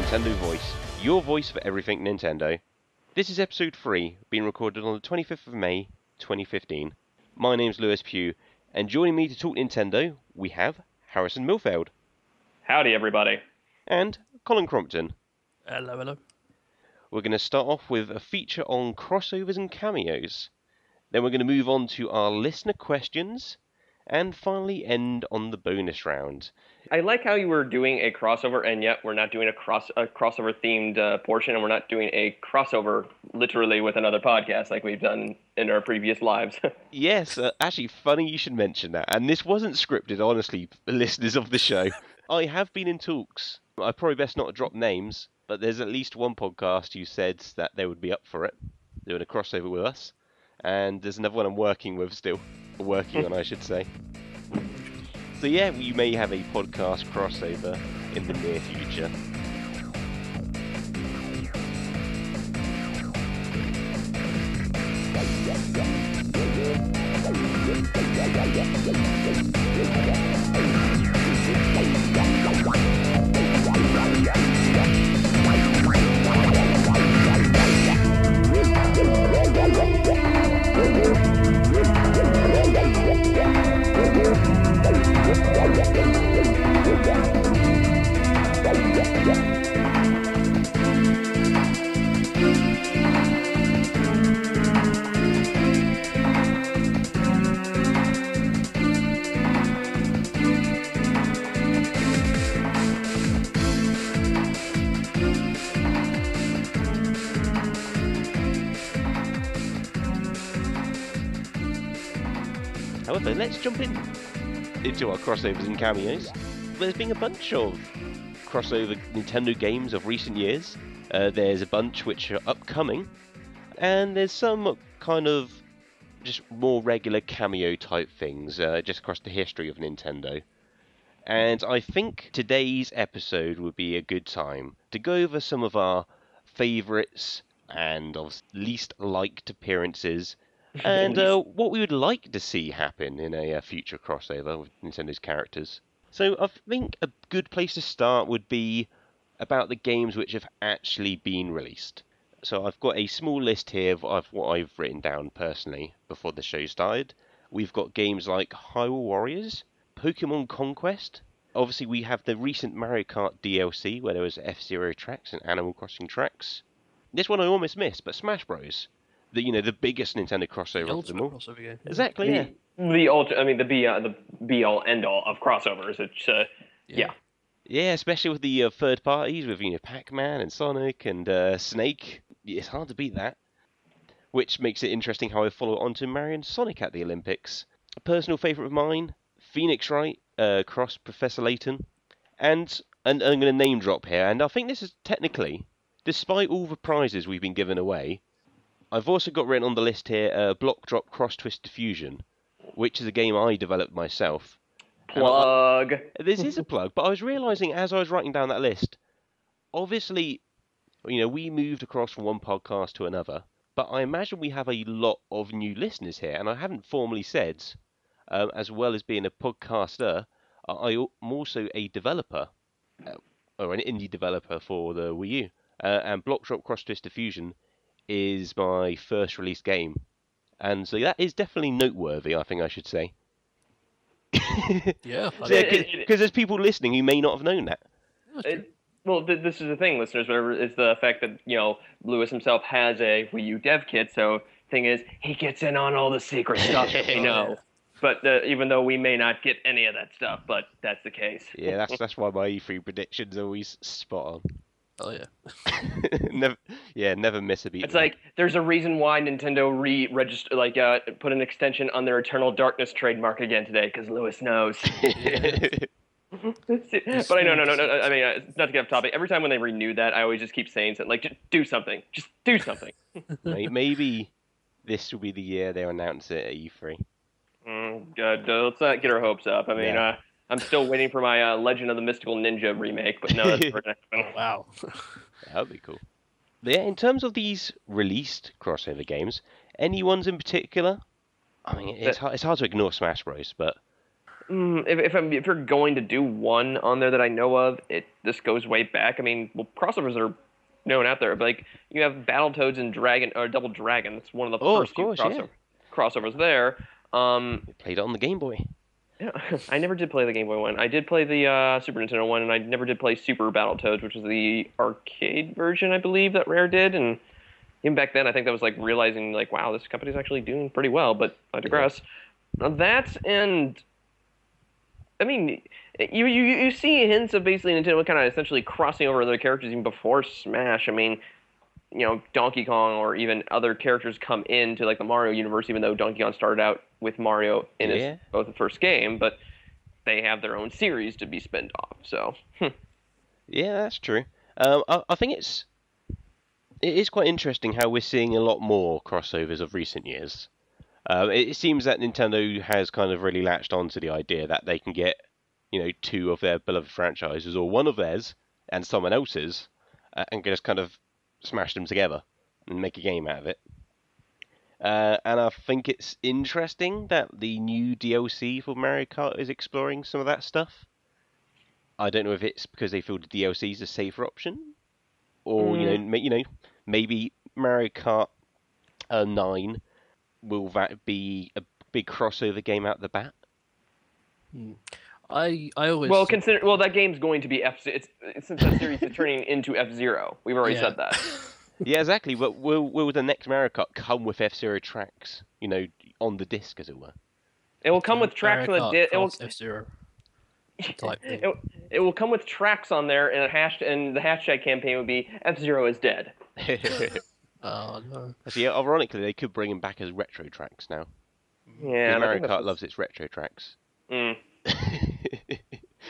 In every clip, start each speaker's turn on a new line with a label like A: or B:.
A: Nintendo Voice, your voice for everything Nintendo. This is episode 3, being recorded on the 25th of May, 2015. My name's Lewis Pugh, and joining me to talk Nintendo, we have Harrison Milfeld.
B: Howdy, everybody.
A: And Colin Crompton.
C: Hello, hello.
A: We're going to start off with a feature on crossovers and cameos. Then we're going to move on to our listener questions, and finally end on the bonus round.
B: I like how you were doing a crossover, and yet we're not doing a crossover-themed portion, and we're not doing a crossover literally with another podcast like we've done in our previous lives.
A: Yes, actually, funny you should mention that. And this wasn't scripted, honestly, listeners of the show. I have been in talks. I probably best not drop names, but there's at least one podcast who said that they would be up for it, doing a crossover with us. And there's another one I'm working with still. Working on, I should say. So yeah, we may have a podcast crossover in the near future. However, let's jump into our crossovers and cameos. There's been a bunch of crossover Nintendo games of recent years. There's a bunch which are upcoming, and there's some kind of just more regular cameo type things just across the history of Nintendo. And I think today's episode would be a good time to go over some of our favourites and of least liked appearances, and what we would like to see happen in a future crossover with Nintendo's characters. So I think a good place to start would be about the games which have actually been released. So I've got a small list here of what I've written down personally before the show started. We've got games like Hyrule Warriors, Pokemon Conquest. Obviously we have the recent Mario Kart DLC where there was F-Zero tracks and Animal Crossing tracks. This one I almost missed, but Smash Bros. The biggest Nintendo crossover of them all.
C: Crossover game.
A: Exactly, yeah.
B: The be-all, end-all of crossovers. It's, yeah.
A: Yeah, especially with the third parties, with Pac-Man and Sonic and Snake. It's hard to beat that. Which makes it interesting how I follow on to Mario and Sonic at the Olympics. A personal favourite of mine, Phoenix Wright, cross Professor Layton. And I'm going to name drop here, and I think this is technically, despite all the prizes we've been giving away, I've also got written on the list here, Block Drop Cross Twist Diffusion, which is a game I developed myself.
B: Plug!
A: This is a plug, but I was realising as I was writing down that list, obviously, we moved across from one podcast to another, but I imagine we have a lot of new listeners here, and I haven't formally said, as well as being a podcaster, I'm also a developer, or an indie developer for the Wii U, and Block Drop Cross Twist Diffusion is my first release game, and so that is definitely noteworthy, I think I should say.
C: Yeah.
A: Because there's people listening who may not have known that.
B: Well, this is the thing, listeners, whatever, is the fact that, Lewis himself has a Wii U dev kit, so thing is, he gets in on all the secret stuff that we know. But even though we may not get any of that stuff, but that's the case.
A: Yeah, that's why my E3 predictions are always spot on.
C: Oh yeah.
A: never miss a beat.
B: It's like there's a reason why Nintendo put an extension on their Eternal Darkness trademark again today, because Lewis knows. But I know, no. I mean, not to get off topic. Every time when they renew that, I always just keep saying something like, "Just do something. Just do something."
A: Maybe this will be the year they announce it at E3.
B: Good. Let's not get our hopes up. I mean, I'm still waiting for my Legend of the Mystical Ninja remake, but no, that's for next one.
C: Wow.
A: That would be cool. Yeah, in terms of these released crossover games, any ones in particular? I mean, it's hard to ignore Smash Bros, but
B: If you're going to do one on there that I know of, this goes way back. I mean, well, crossovers are known out there, but like you have Battletoads and Dragon or Double Dragon. That's one of the
A: Oh,
B: first
A: of course, yeah.
B: crossovers there.
A: Played it on the Game Boy.
B: Yeah, I never did play the Game Boy one. I did play the Super Nintendo one, and I never did play Super Battletoads, which was the arcade version, I believe, that Rare did. And even back then, I think that was like realizing, like, wow, this company's actually doing pretty well. But I digress. Now that and I mean, you see hints of basically Nintendo kind of essentially crossing over other characters even before Smash. I mean, Donkey Kong or even other characters come into like the Mario universe, even though Donkey Kong started out with Mario in both the first game, but they have their own series to be spun off. So,
A: yeah, that's true. I think it is quite interesting how we're seeing a lot more crossovers of recent years. It seems that Nintendo has kind of really latched onto the idea that they can get, two of their beloved franchises or one of theirs and someone else's, and just kind of smash them together and make a game out of it. And I think it's interesting that the new DLC for Mario Kart is exploring some of that stuff. I don't know if it's because they feel the DLC is a safer option, or maybe Mario Kart 9 will that be a big crossover game out the bat?
C: I always
B: that game's going to be since that series is turning into F-Zero. We've already said that.
A: Yeah, exactly. But will the next Mario Kart come with F-Zero tracks? On the disc, as it were.
B: It will come with tracks on the disc.
C: F-Zero type thing.
B: It will come with tracks on there, and the hashtag campaign would be F-Zero is dead.
C: Oh no!
A: Actually, ironically, they could bring him back as retro tracks now.
B: Yeah,
A: Mario Kart loves its retro tracks.
B: Mm.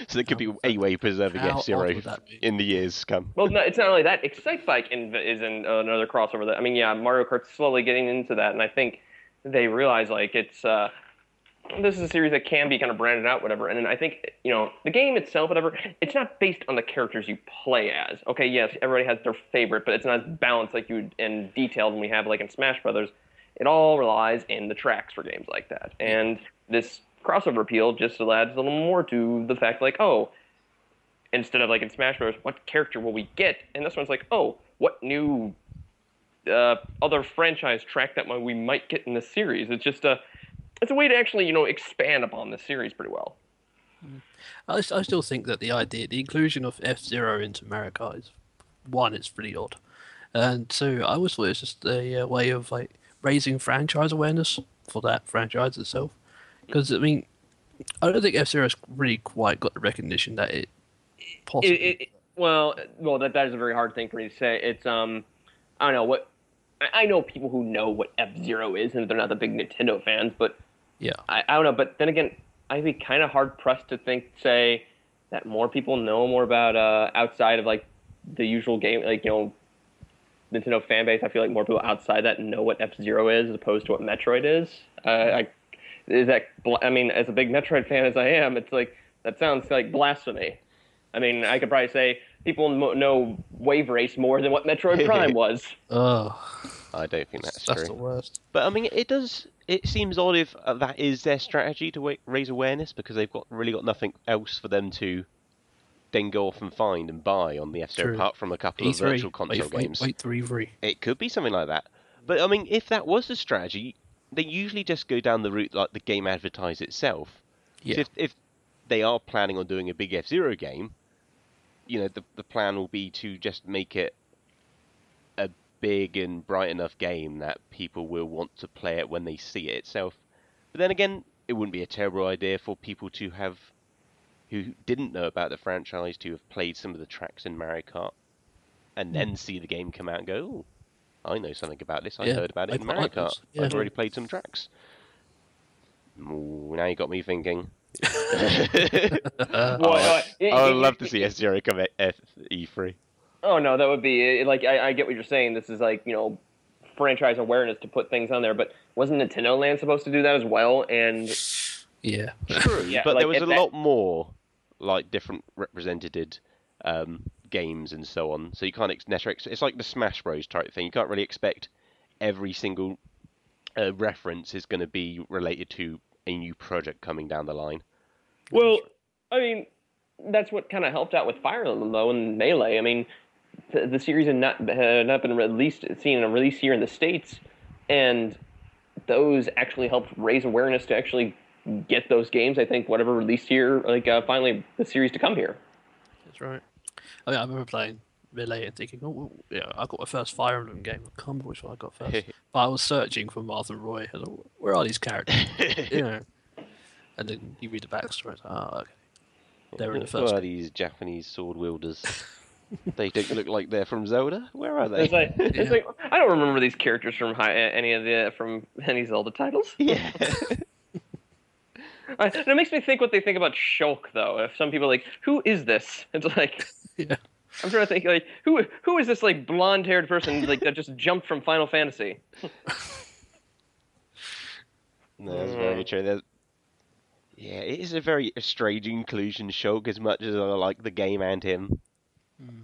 A: So there could be a way of preserving F-Zero in the years to come.
B: Well, no, it's not only that. Excite Bike is in another crossover. That Mario Kart's slowly getting into that, and I think they realize like it's this is a series that can be kind of branded out, whatever. And then I think the game itself, whatever, it's not based on the characters you play as. Okay, yes, everybody has their favorite, but it's not as balanced and detailed when we have like in Smash Brothers. It all relies in the tracks for games like that, and this crossover appeal just adds a little more to the fact like, oh, instead of like in Smash Bros, what character will we get? And this one's like, oh, what new other franchise track that we might get in the series? It's just it's a way to actually expand upon the series pretty well.
C: I still think that the inclusion of F-Zero into Mario Kart is one, it's pretty odd, and two, I always thought it's just a way of like raising franchise awareness for that franchise itself. Because, I mean, I don't think F-Zero's really quite got the recognition that it possibly...
B: Well, that is a very hard thing for me to say. It's, I don't know, I know people who know what F-Zero is, and they're not the big Nintendo fans, but...
C: Yeah.
B: I don't know, but then again, I'd be kind of hard-pressed to say that more people know more about, outside of, like, the usual game, like, Nintendo fan base. I feel like more people outside that know what F-Zero is as opposed to what Metroid is. I mean, as a big Metroid fan as I am, it's like, that sounds like blasphemy. I mean, I could probably say people know Wave Race more than what Metroid Prime was.
C: Oh.
A: I don't think that's true.
C: That's the worst.
A: But, I mean, it seems odd if that is their strategy to raise awareness, because they've really got nothing else for them to then go off and find and buy on the F-Zero, apart from a couple of virtual console games.
C: Wait, 3.
A: It could be something like that. But, I mean, if that was the strategy, they usually just go down the route like the game advertised itself.
C: Yeah.
A: So if they are planning on doing a big F-Zero game, the plan will be to just make it a big and bright enough game that people will want to play it when they see it itself. But then again, it wouldn't be a terrible idea for people who didn't know about the franchise to have played some of the tracks in Mario Kart and then see the game come out and go, oh, I know something about this. I heard about it in Mario Kart. Yeah. I've already played some tracks. Ooh, now you got me thinking. I would love to see F-Zero come at E3.
B: Oh, no, that would be... Like, I get what you're saying. This is like, franchise awareness to put things on there. But wasn't Nintendo Land supposed to do that as well? And...
C: Yeah.
A: True, yeah, but like, there was a lot more, like, different represented games and so on. So you can't necessarily... It's like the Smash Bros. Type thing. You can't really expect every single reference is going to be related to a new project coming down the line.
B: Well, I mean, that's what kind of helped out with Fire Emblem though and Melee. I mean, the series had not been seen a release here in the States, and those actually helped raise awareness to actually get those games. I think whatever released here, finally the series to come here.
C: That's right. I mean, I remember playing Melee and thinking, oh, well, yeah, I got my first Fire Emblem game. I can't remember which one I got first. But I was searching for Martha Roy. I thought, where are these characters? You know. And then you read the backstory. It's like, oh, okay. They're in the
A: Who
C: first
A: are
C: game.
A: these Japanese sword wielders? They don't look like they're from Zelda. Where are they?
B: It's like I don't remember these characters from any Zelda titles.
A: Yeah.
B: And it makes me think what they think about Shulk, though. If some people are like, who is this? It's like,
C: Yeah.
B: I'm trying to think, like, who is this like blonde-haired person like that just jumped from Final Fantasy?
A: No, that's very true. Yeah, it is a very strange inclusion, Shulk, as much as I like the game and him.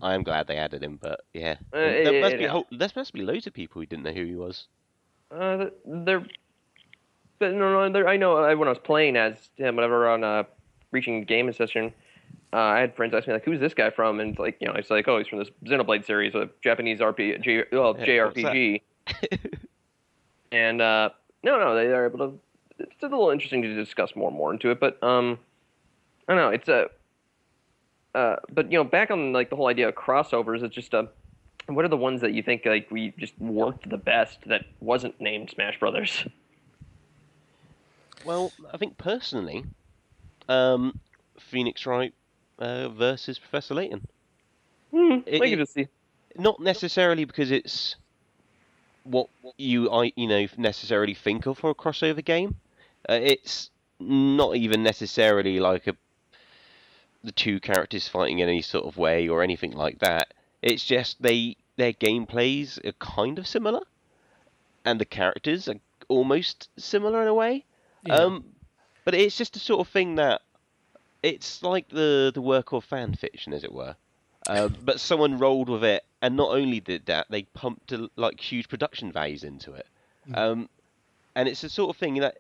A: I am glad they added him, but yeah. There must be loads of people who didn't know who he was.
B: But no, I know when I was playing as him, whenever on reaching game session, I had friends ask me like, "Who's this guy from?" And like, it's like, "Oh, he's from this Xenoblade series, a Japanese JRPG." And no, they are able to. It's a little interesting to discuss more into it, but I don't know. It's but back on like the whole idea of crossovers, it's just what are the ones that you think like we just worked the best that wasn't named Smash Brothers?
A: Well, I think personally, Phoenix Wright versus Professor Layton.
B: I can just see.
A: Not necessarily because it's what you necessarily think of for a crossover game. It's not even necessarily like the two characters fighting in any sort of way or anything like that. It's just their gameplays are kind of similar, and the characters are almost similar in a way.
C: Yeah.
A: But it's just the sort of thing that it's like the work of fan fiction, as it were. But someone rolled with it, and not only did that, they pumped like huge production values into it. And it's the sort of thing that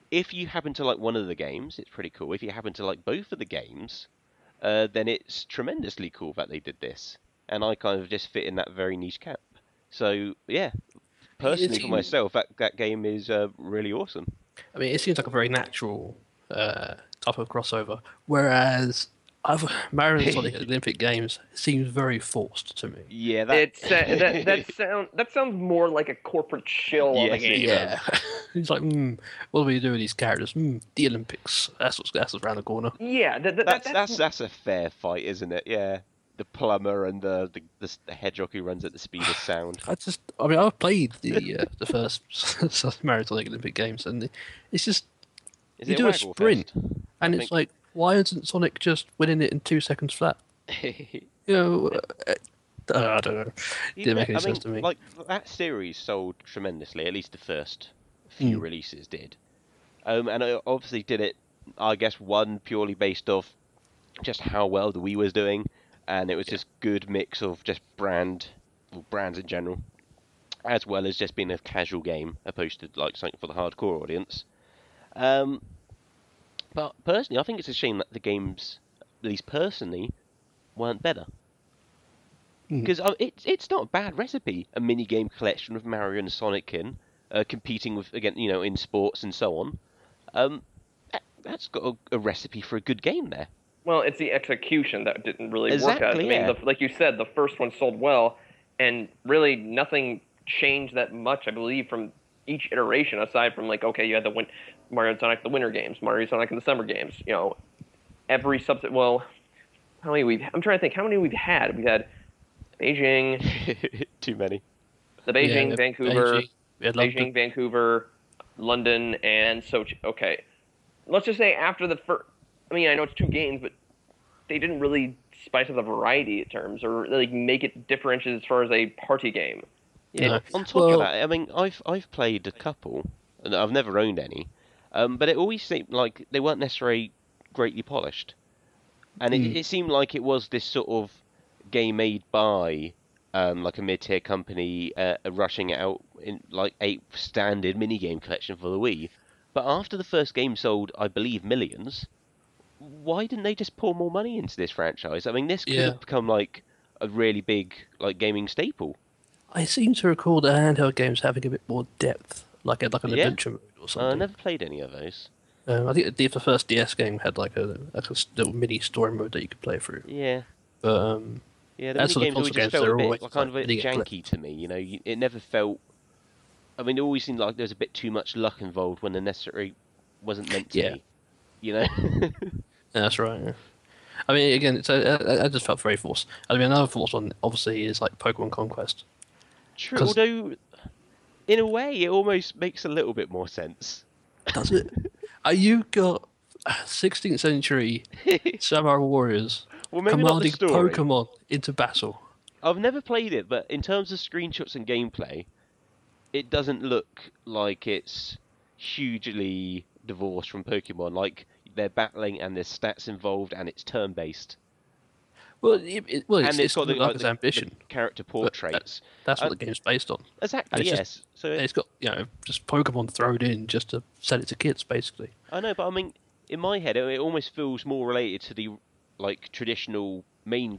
A: if you happen to like one of the games, it's pretty cool. If you happen to like both of the games, then it's tremendously cool that they did this. And I kind of just fit in that very niche camp. So yeah, personally for myself, that game is really awesome.
C: I mean, it seems like a very natural type of crossover, whereas Mario and Sonic at the Olympic Games seems very forced to me.
A: Yeah,
B: that sounds more like a corporate chill of a game.
C: Yeah, it's like, what do we do with these characters? The Olympics. That's what's around the corner.
B: Yeah,
A: that's a fair fight, isn't it? Yeah, the plumber and the hedgehog who runs at the speed of sound.
C: I've played the first Mario and Sonic Olympic Games, and it's just you do a sprint, and it's like, why isn't Sonic just winning it in 2 seconds flat? I don't know. Didn't make any sense to me.
A: Like that series sold tremendously. At least the first few releases did, and I obviously did it. I guess one purely based off just how well the Wii was doing, and it was just good mix of just brands in general, as well as just being a casual game opposed to like something for the hardcore audience. But personally, I think it's a shame that the games, at least personally, weren't better. Because it's not a bad recipe, a mini-game collection of Mario and Sonic competing with, again, in sports and so on. That's got a recipe for a good game there.
B: Well, it's the execution that didn't really work out. I mean, like you said, the first one sold well, and really nothing changed that much, I believe, from each iteration, aside from like, okay, you had Mario and Sonic the Winter Games, Mario and Sonic in the Summer Games. Every subset. Well, I'm trying to think how many we've had. We've had Beijing.
A: Too many.
B: The Beijing, Vancouver, Beijing, Vancouver, London, and Sochi. Okay, let's just say after the first. I mean, I know it's 2 games, but they didn't really spice up the variety in terms, or like make it differentiated as far as a party game.
A: Yeah. On top of that, I mean, I've played a couple, and I've never owned any, but it always seemed like they weren't necessarily greatly polished, and it seemed like it was this sort of game made by like a mid-tier company rushing it out in like a standard minigame collection for the Wii. But after the first game sold, I believe, millions, why didn't they just pour more money into this franchise? I mean, this could
C: Yeah.
A: have become like a really big like gaming staple.
C: I seem to recall the handheld games having a bit more depth, like an
A: Yeah,
C: adventure mode or
A: I
C: something.
A: never played any of those.
C: I think the first DS game had like a little mini story mode that you could play through.
A: Yeah,
C: But
A: yeah, the
C: as
A: mini
C: for the
A: games always
C: console
A: just
C: games,
A: felt a
C: they're
A: bit
C: always
A: like kind
C: like
A: of a bit
C: mini
A: janky
C: clips.
A: to me. It never felt. I mean, it always seemed like there was a bit too much luck involved when there necessarily wasn't meant to
C: Yeah,
A: be. You know?
C: that's right. Yeah. I mean, again, I just felt very forced. I mean, another forced one obviously is like Pokemon Conquest
A: True,
C: because
A: although in a way it almost makes a little bit more sense.
C: does it? You got 16th century samurai warriors
A: Well, maybe not the
C: commanding
A: story.
C: Pokemon into battle.
A: I've never played it, but in terms of screenshots and gameplay, it doesn't look like it's hugely divorced from Pokemon. Like they're battling and there's stats involved and it's turn-based.
C: Well,
A: And it's
C: it's
A: got
C: got
A: like
C: its
A: the
C: ambition,
A: character
C: but
A: portraits.
C: that's what
A: Uh,
C: the game's based on. And
A: exactly,
C: it's just
A: yes. So
C: it's got just Pokemon thrown in just to sell it to kids, basically.
A: I know, but I mean, in my head, it almost feels more related to the like traditional main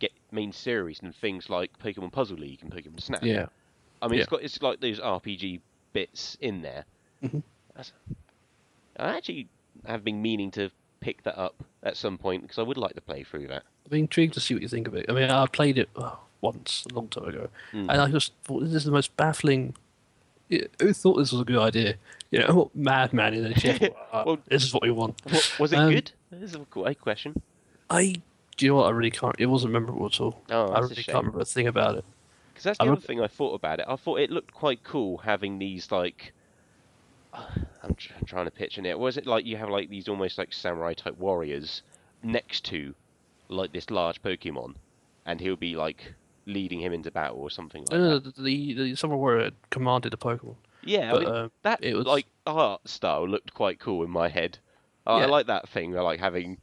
A: series than things like Pokemon Puzzle League and Pokemon Snap.
C: Yeah,
A: I mean,
C: yeah.
A: it's like those RPG bits in there.
C: hmm
A: That's, I actually have been meaning to pick that up at some point because I would like to play through that.
C: I'd be intrigued to see what you think of it. I mean, I played it once a long time ago,
A: Mm.
C: and I just thought this is the most baffling. Who thought this was a good idea? What madman in a chef?
A: Well,
C: This is what we want.
A: was it
C: Um,
A: good? This is a great question.
C: do you know what? I really can't. It wasn't memorable at all.
A: Oh,
C: I
A: that's a
C: really can't
A: shame.
C: remember a thing about it.
A: Because that's
C: I
A: the other
C: remember,
A: thing I thought about it. I thought it looked quite cool having these like I'm trying to picture it. Was it like you have like these almost like samurai type warriors next to like this large Pokemon, and he'll be like leading him into battle or something like that?
C: the Summer Warrior commanded a Pokemon,
A: Yeah, I
C: but
A: mean that
C: it was
A: like art style looked quite cool in my head. I
C: yeah.
A: like that thing. I like having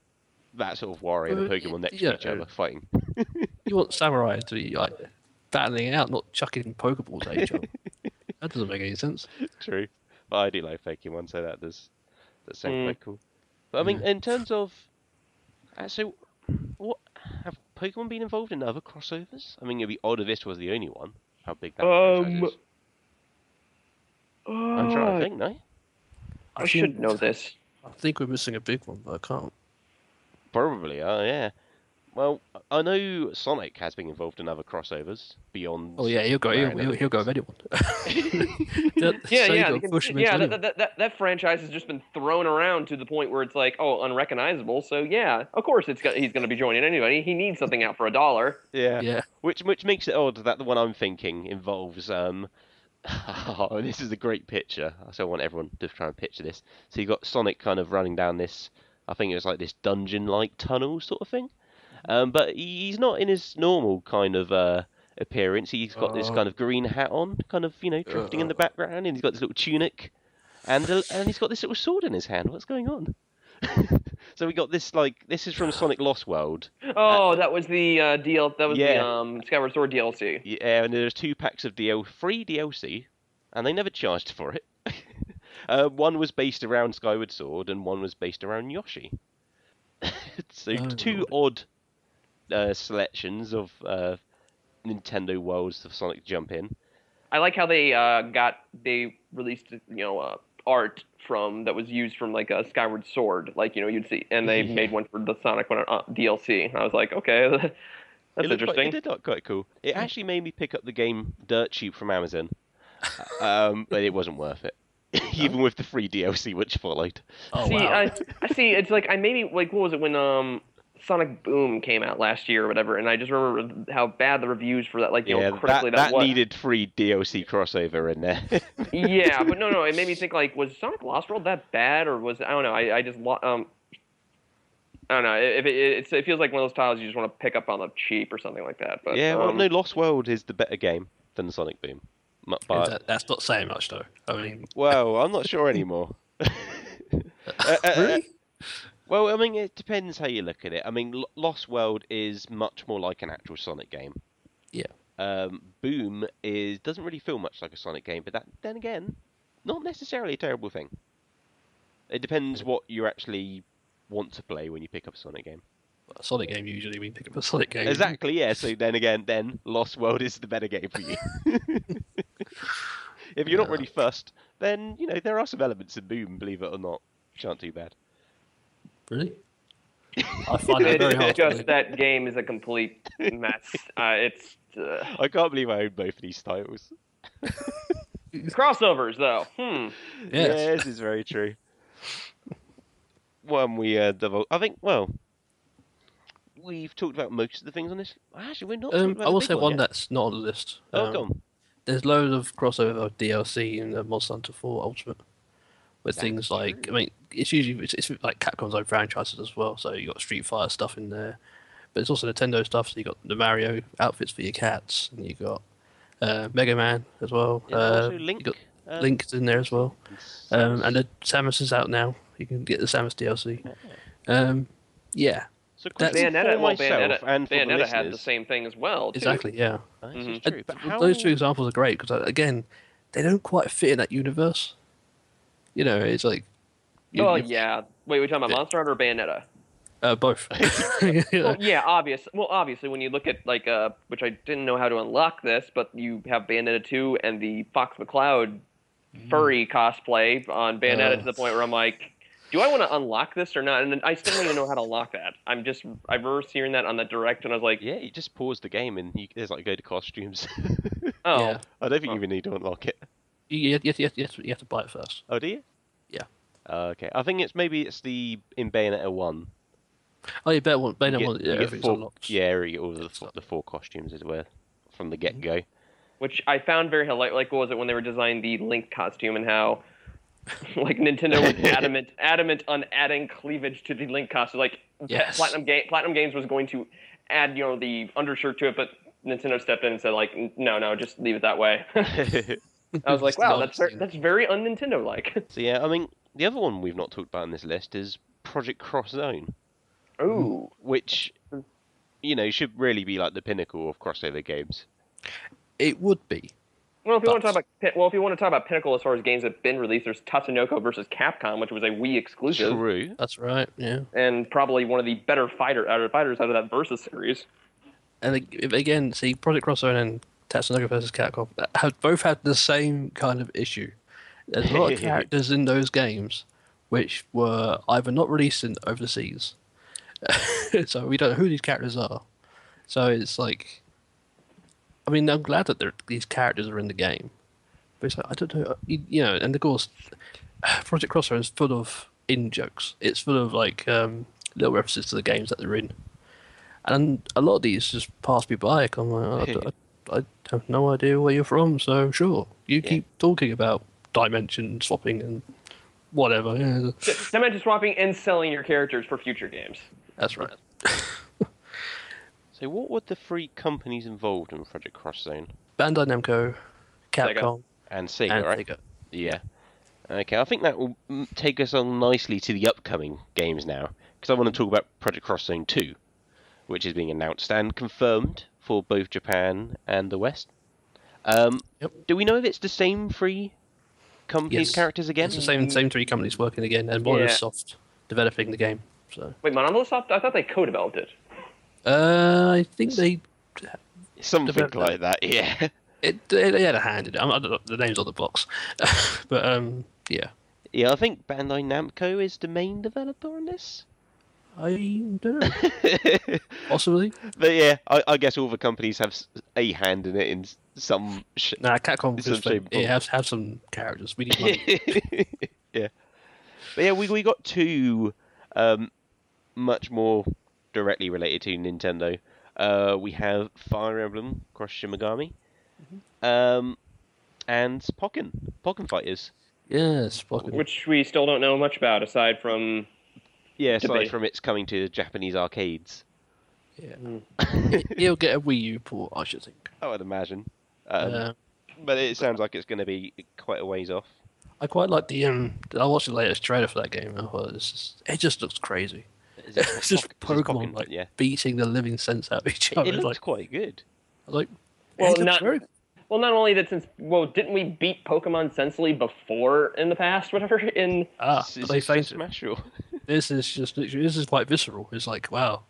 A: that sort of warrior and a
C: Well,
A: Pokemon next to
C: yeah,
A: each other fighting.
C: you want samurai to be like battling it out, not chucking Pokeballs at each other. That doesn't make any sense.
A: True, but I do like Pokemon, so that sound
B: Mm.
A: quite cool. But I mean,
C: Yeah.
A: in terms of so what have Pokemon been involved in other crossovers? I mean, it'd be odd if this was the only one. How big that franchise is. I'm trying to
B: Uh,
A: think, no?
B: I should know this.
C: I think we're missing a big one, but I can't.
A: Probably, yeah. Well, I know Sonic has been involved in other crossovers beyond
C: Oh yeah,
A: Mario and other
C: he'll go
A: games.
C: with anyone.
B: Yeah, yeah,
C: Sega push him into
B: yeah.
C: anyone.
B: That franchise has just been thrown around to the point where it's like, oh, unrecognizable. So yeah, of course he's going to be joining anybody. He needs something out for $1.
A: Yeah.
C: Yeah.
A: Which makes it odd that the one I'm thinking involves oh, this is a great picture. So I want everyone to try and picture this. So you got Sonic kind of running down this, I think it was like this dungeon-like tunnel sort of thing. But he's not in his normal kind of appearance. He's got this kind of green hat on, kind of drifting in the background, and he's got this little tunic, and he's got this little sword in his hand. What's going on? So we got this this is from Sonic Lost World.
B: Oh, that was the That was
A: Yeah.
B: the Skyward Sword DLC.
A: Yeah, and there's 2 packs of free DLC, and they never charged for it. One was based around Skyward Sword, and one was based around Yoshi. So
C: Oh,
A: two odd selections of Nintendo worlds for Sonic to jump in.
B: I like how they released art that was used from like a Skyward Sword, like you'd see, and they
A: Yeah.
B: made one for the Sonic one DLC. I was like, okay, that's interesting.
A: It did look quite cool. It actually made me pick up the game dirt cheap from Amazon, but it wasn't worth it, even with the free DLC which followed.
C: Oh
B: See,
C: wow.
B: I see. It's like I maybe like what was it when Sonic Boom came out last year or whatever, and I just remember how bad the reviews for that, like
A: Yeah,
B: critically
A: that
B: was.
A: needed free DLC crossover in there.
B: Yeah, but no, it made me think like, was Sonic Lost World that bad, or was I don't know. I just I don't know. It feels like one of those titles you just want to pick up on the cheap or something like that. But
A: Yeah, well, no, Lost World is the better game than Sonic Boom. But
C: That's not saying much though. I mean,
A: well, I'm not sure anymore.
C: really?
A: Well, I mean, it depends how you look at it. I mean, Lost World is much more like an actual Sonic game.
C: Yeah.
A: Boom doesn't really feel much like a Sonic game, but then again, not necessarily a terrible thing. It depends what you're actually want to play when you pick up a Sonic game.
C: A Sonic game usually we pick up a Sonic game.
A: Exactly, yeah. So then Lost World is the better game for you. If you're not really fussed, then there are some elements in Boom, believe it or not, which aren't too bad.
C: Really? I find it very hard.
B: Just that game is a complete mess. It's
A: I can't believe I own both of these titles.
B: crossovers, though.
C: Yes.
A: This is very true. When we I think, we've talked about most of the things on this. Actually, we're not talking about
C: I will
A: the big
C: say one
A: yet.
C: that's not on the list.
A: Oh, go on.
C: There's loads of crossover DLC in Monster Hunter 4 Ultimate. With things like,
A: true.
C: I mean, it's usually it's like Capcom's own franchises as well. So you got Street Fighter stuff in there, but it's also Nintendo stuff. So you got the Mario outfits for your cats, and you got Mega Man as well.
A: Yeah, also Link.
C: You got Link's in there as well, and the Samus is out now. You can get the Samus DLC. Yeah,
A: So
B: Bayonetta,
A: for myself and for the
B: Bayonetta had the
A: listeners,
B: same thing as well. Too.
C: exactly. Yeah,
A: this is true. But how...
C: those two examples are great because again, they don't quite fit in that universe. It's like.
B: Yeah. Wait, we're talking about Monster Hunter or Bayonetta?
C: Both.
B: Well, yeah, obviously, when you look at which I didn't know how to unlock this, but you have Bayonetta 2 and the Fox McCloud furry cosplay on Bayonetta to the point where I'm like, do I want to unlock this or not? And I still don't even know how to unlock that. I remember hearing that on the direct, and I was like,
A: Yeah, you just pause the game and there's like go to costumes.
B: oh,
C: Yeah.
A: I don't think you even need to unlock it.
C: You have to buy it first.
A: Oh, do you?
C: Yeah.
A: Okay. I think it's in Bayonetta 1.
C: Oh, you better want Bayonetta
A: You
C: 1.
A: get
C: Everything's
A: four,
C: unlocked.
A: yeah, you get all the four costumes as well from the get-go.
B: which I found very hilarious. Like, what was it when they were designing the Link costume and how, like, Nintendo was adamant on adding cleavage to the Link costume. Like,
C: Yes.
B: Platinum Games was going to add, the undershirt to it, but Nintendo stepped in and said, like, no, just leave it that way. I was like, wow, that's very un-Nintendo-like.
A: So yeah, I mean, the other one we've not talked about on this list is Project Cross Zone.
B: Ooh.
A: Which, should really be like the pinnacle of crossover games.
C: It would be.
B: Well, if you want to talk about pinnacle as far as games that have been released, there's Tatsunoko versus Capcom, which was a Wii exclusive,
A: True.
C: That's right, yeah.
B: and probably one of the better fighters out of that Versus series.
C: And again, see, Project Cross Zone and Tatsunoko versus Capcom have both had the same kind of issue. There's a lot of characters in those games which were either not released in overseas, so we don't know who these characters are. So it's like, I mean, I'm glad that these characters are in the game, but it's like, I don't know, and of course, Project Cross Zone is full of in-jokes. It's full of like little references to the games that they're in. And a lot of these just pass me by. I'm like, I have no idea where you're from, so sure. You keep talking about dimension swapping and whatever. Yeah.
B: Dimension swapping and selling your characters for future games.
C: That's right.
A: So what were the three companies involved in Project Cross Zone?
C: Bandai Namco, Capcom,
A: And Sega,
C: and
A: right?
C: Sega.
A: Yeah. Okay, I think that will take us on nicely to the upcoming games now, because I want to talk about Project Cross Zone 2, which is being announced and confirmed for both Japan and the West. Do we know if it's the same three companies' characters again?
C: It's the same three companies working again, and Monolith developing the game. So.
B: Wait, Monolith Soft? I thought they co-developed it.
C: I think they...
A: Something like that, yeah.
C: They had a hand in it. I don't know the names on the box. But, yeah.
A: Yeah, I think Bandai Namco is the main developer on this.
C: I don't know. Possibly.
A: But yeah, I guess all the companies have a hand in it in some...
C: Nah, Capcom
A: some shape or
C: have some characters. We need money.
A: Yeah. But yeah, we got two much more directly related to Nintendo. We have Fire Emblem Cross Shimigami, and Pokken Fighters.
C: Yes, Pokken.
B: Which we still don't know much about, aside from...
A: Yeah, aside from it's coming to Japanese arcades.
C: Yeah. He'll get a Wii U port, I should think.
A: I would imagine. But it sounds like it's going to be quite a ways off.
C: I quite like the I watched the latest trailer for that game. It just looks crazy. It's just Pokemon beating the living sense out of each other.
A: It looks quite good.
C: Like,
B: well, not only that, didn't we beat Pokemon Sensely before in the past, whatever?
C: but they fainted.
A: Smash Bros.
C: This is just literally, this is quite visceral. It's like, wow,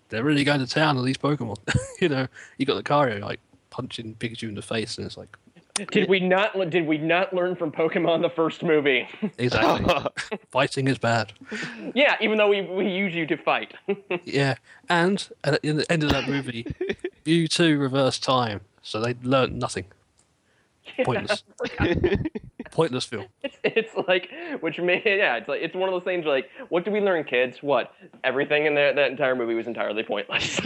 C: they're really going to town on these Pokemon. You know, you got Lucario like punching Pikachu in the face, and it's like,
B: Did we not learn from Pokemon the first movie?
C: exactly, fighting is bad.
B: Yeah, even though we use you to fight.
C: Yeah, and at the end of that movie, U2 reversed time, so they learnt nothing. Pointless. Pointless film.
B: It's like, which it's like it's one of those things like, what did we learn, kids? What? Everything in that entire movie was entirely pointless.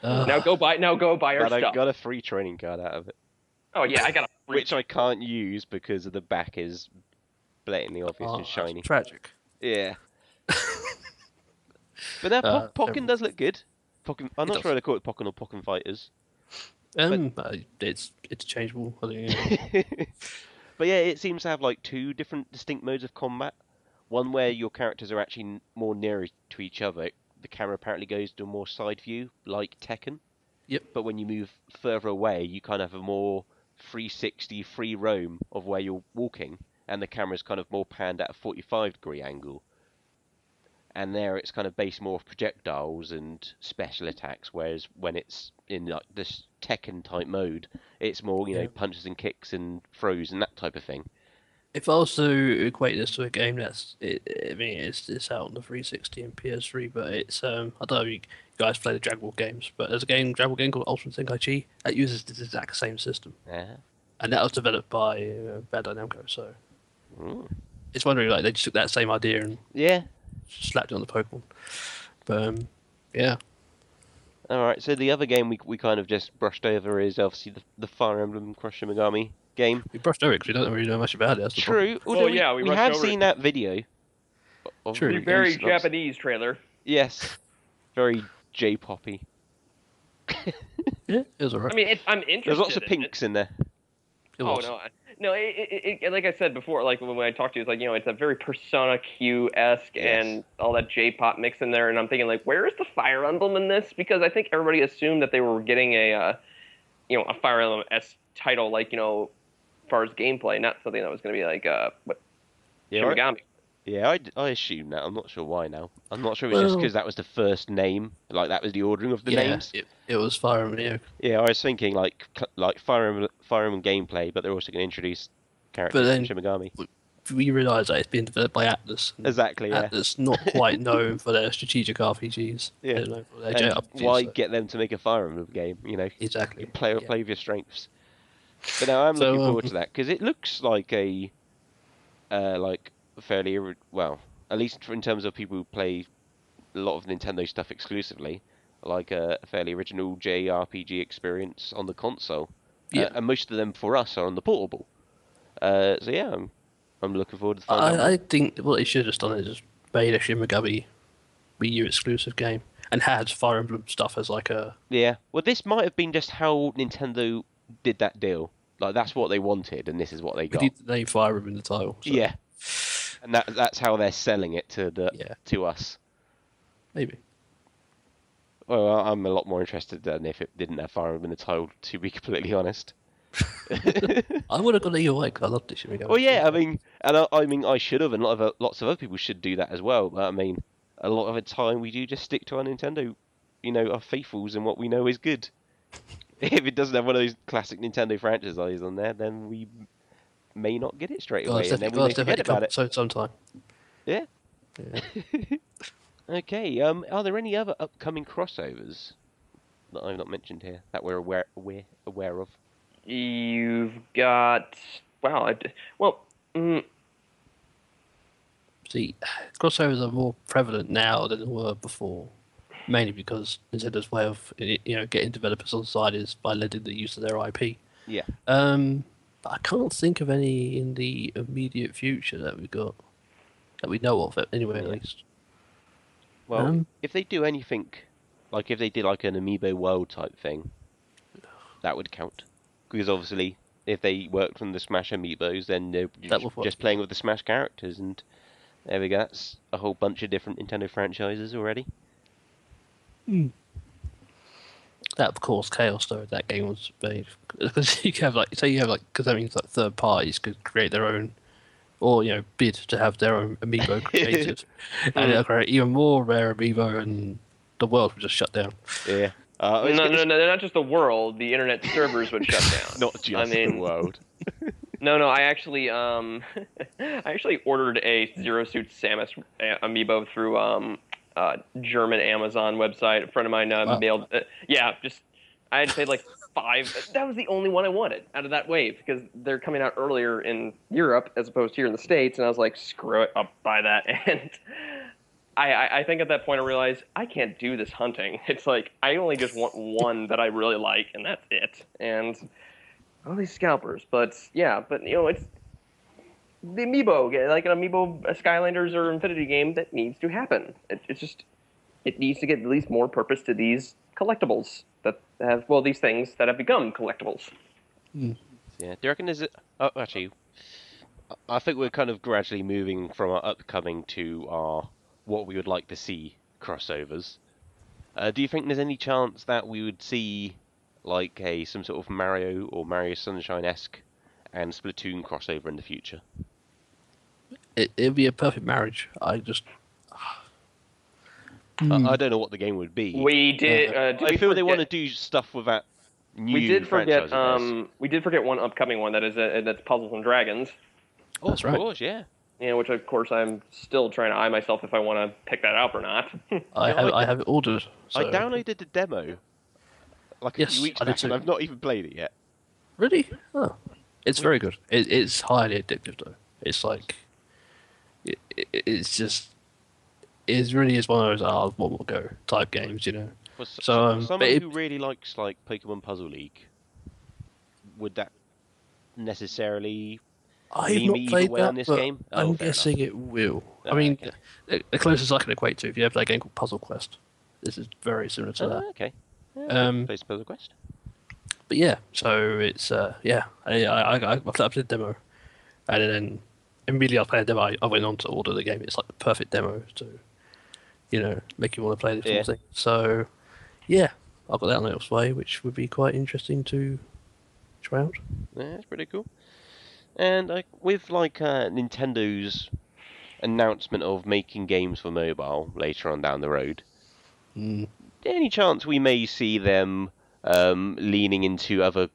B: Now go buy our
A: But I
B: stuff.
A: got a free training card out of it.
B: Oh yeah, I got a free.
A: Which I can't use because of the back is blatantly obvious and shiny.
C: Tragic.
A: Yeah. But now Pokken does look good. Pokken, I'm not sure they call it Pokken or Pokken Fighters.
C: It's interchangeable. I think.
A: But yeah, it seems to have like two different distinct modes of combat. One where your characters are actually more nearer to each other. The camera apparently goes to a more side view, like Tekken.
C: Yep.
A: But when you move further away, you kind of have a more 360 free roam of where you're walking, and the camera's kind of more panned at a 45-degree angle. And there it's kind of based more of projectiles and special attacks, whereas when it's in like this Tekken type mode, it's more, you know, punches and kicks and throws and that type of thing.
C: If I was to equate this to a game, I mean, it's out on the 360 and PS3, but it's I don't know if you guys play the Dragon Ball games, but there's a Dragon Ball game called Ultimate Tenkaichi that uses the exact same system, and that was developed by Bandai Namco. So it's wondering like they just took that same idea and slapped it on the Pokemon. But yeah.
A: All right. So the other game we kind of just brushed over is obviously the Fire Emblem Cross Shimigami game.
C: We brushed over it because we don't really know much about it. That's
A: True. Although we have seen that video.
C: True.
B: The very Japanese trailer.
A: Yes. Very J-poppy.
C: Yeah, it was alright.
B: I mean, I'm interested.
A: There's lots of pinks in there.
B: No. Like I said before, like when I talked to you, it's like, you know, it's a very Persona Q-esque and all that J-pop mix in there, and I'm thinking like, where is the Fire Emblem in this? Because I think everybody assumed that they were getting a Fire Emblem-esque title, like, you know, as far as gameplay, not something that was going to be like Shimigami.
A: Yeah, I assume that. I'm not sure why now. I'm not sure it was just because that was the first name, like that was the ordering of the names.
C: It was Fire Emblem.
A: Yeah, I was thinking like Fire Emblem gameplay, but they're also going to introduce characters from Shimigami.
C: We realise that it's being developed by Atlas.
A: Exactly, yeah.
C: Atlas not quite known for their strategic RPGs.
A: Yeah. Why get them to make a Fire Emblem game? You know,
C: exactly.
A: Play with your strengths. But now I'm looking forward to that because it looks like a fairly well, at least in terms of people who play a lot of Nintendo stuff exclusively, like a fairly original JRPG experience on the console. Yeah, and most of them for us are on the portable. So yeah, I'm looking forward to finding out.
C: I think what they should have done is just made a Shimigami Wii U exclusive game and had Fire Emblem stuff as like a...
A: Yeah, well this might have been just how Nintendo did that deal. Like that's what they wanted, and this is what they got.
C: We need the name Fire Emblem in the title. So.
A: Yeah, and that's how they're selling it to us.
C: Maybe.
A: Well, I'm a lot more interested than if it didn't have Fire Emblem in the title, to be completely honest.
C: I would have gone either way because I loved it. Shimigami.
A: Well, yeah, I mean, I should have, and lots of other people should do that as well. But I mean, a lot of the time we do just stick to our Nintendo, you know, our faithfuls and what we know is good. If it doesn't have one of those classic Nintendo franchises on there, then we may not get it straight away, and then we may forget about it.
C: So sometime.
A: Yeah. Okay. Are there any other upcoming crossovers that I've not mentioned here that we're aware of?
B: You've got
C: See, crossovers are more prevalent now than they were before, mainly because Nintendo's way of getting developers on side is by letting the use of their IP.
A: Yeah.
C: But I can't think of any in the immediate future that we know of anyway, at least.
A: Well, if they do anything, like if they did like an Amiibo World type thing, that would count. Because obviously, if they worked on the Smash Amiibos, then they're just playing with the Smash characters, and there we go. That's a whole bunch of different Nintendo franchises already.
C: That of course, Chaos though. That game was made because you have because that means like third parties could create their own or bid to have their own amiibo created, and it'll create even more rare amiibo, and the world will just shut down.
A: Yeah.
B: No, not just the world. The internet servers would shut down.
A: Not just the world.
B: No. I actually I actually ordered a Zero Suit Samus amiibo through German Amazon website. A friend of mine mailed. I had to pay like $5. That was the only one I wanted out of that wave because they're coming out earlier in Europe as opposed to here in the States, and I was like, screw it, I'll buy that. And I think at that point I realized I can't do this hunting. It's like I only just want one that I really like, and that's it. And all these scalpers, but it's the amiibo, like an amiibo Skylanders or Infinity game that needs to happen. It needs to get at least more purpose to these collectibles that have, these things that have become collectibles.
A: Yeah, do you reckon oh, actually, I think we're kind of gradually moving from our upcoming to our what we would like to see crossovers. Do you think there's any chance that we would see like some sort of Mario or Mario Sunshine-esque and Splatoon crossover in the future?
C: It'd be a perfect marriage. I
A: don't know what the game would be.
B: We did.
A: I feel they want to do stuff with that new
B: We did forget.
A: franchise.
B: We did forget one upcoming one that's Puzzles and Dragons.
A: Oh,
C: that's right.
A: Of course, yeah.
B: Yeah, which of course I'm still trying to eye myself if I want to pick that up or not.
C: I have it ordered. So.
A: I downloaded the demo like a few weeks back, and I've not even played it yet.
C: Really? Oh, it's very good. It's highly addictive though. It's like, it's really is one of those what will go type games,
A: For
C: So
A: someone who really likes like Pokemon Puzzle League, would that necessarily
C: I've
A: lean
C: not
A: me either
C: played
A: way
C: that,
A: on this
C: but
A: game?
C: I'm
A: Fair
C: guessing
A: enough.
C: it will.
A: Oh,
C: I mean,
A: okay.
C: the closest I can equate to, if you have that game called Puzzle Quest, this is very similar to that.
A: Okay. Plays Puzzle Quest.
C: But yeah, so it's I played up the demo, and then immediately after playing the demo, I went on to order the game. It's like the perfect demo to, make you want to play this sort of thing. So yeah, I've got that on its way, which would be quite interesting to try out.
A: Yeah, it's pretty cool. And with Nintendo's announcement of making games for mobile later on down the road, any chance we may see them leaning into other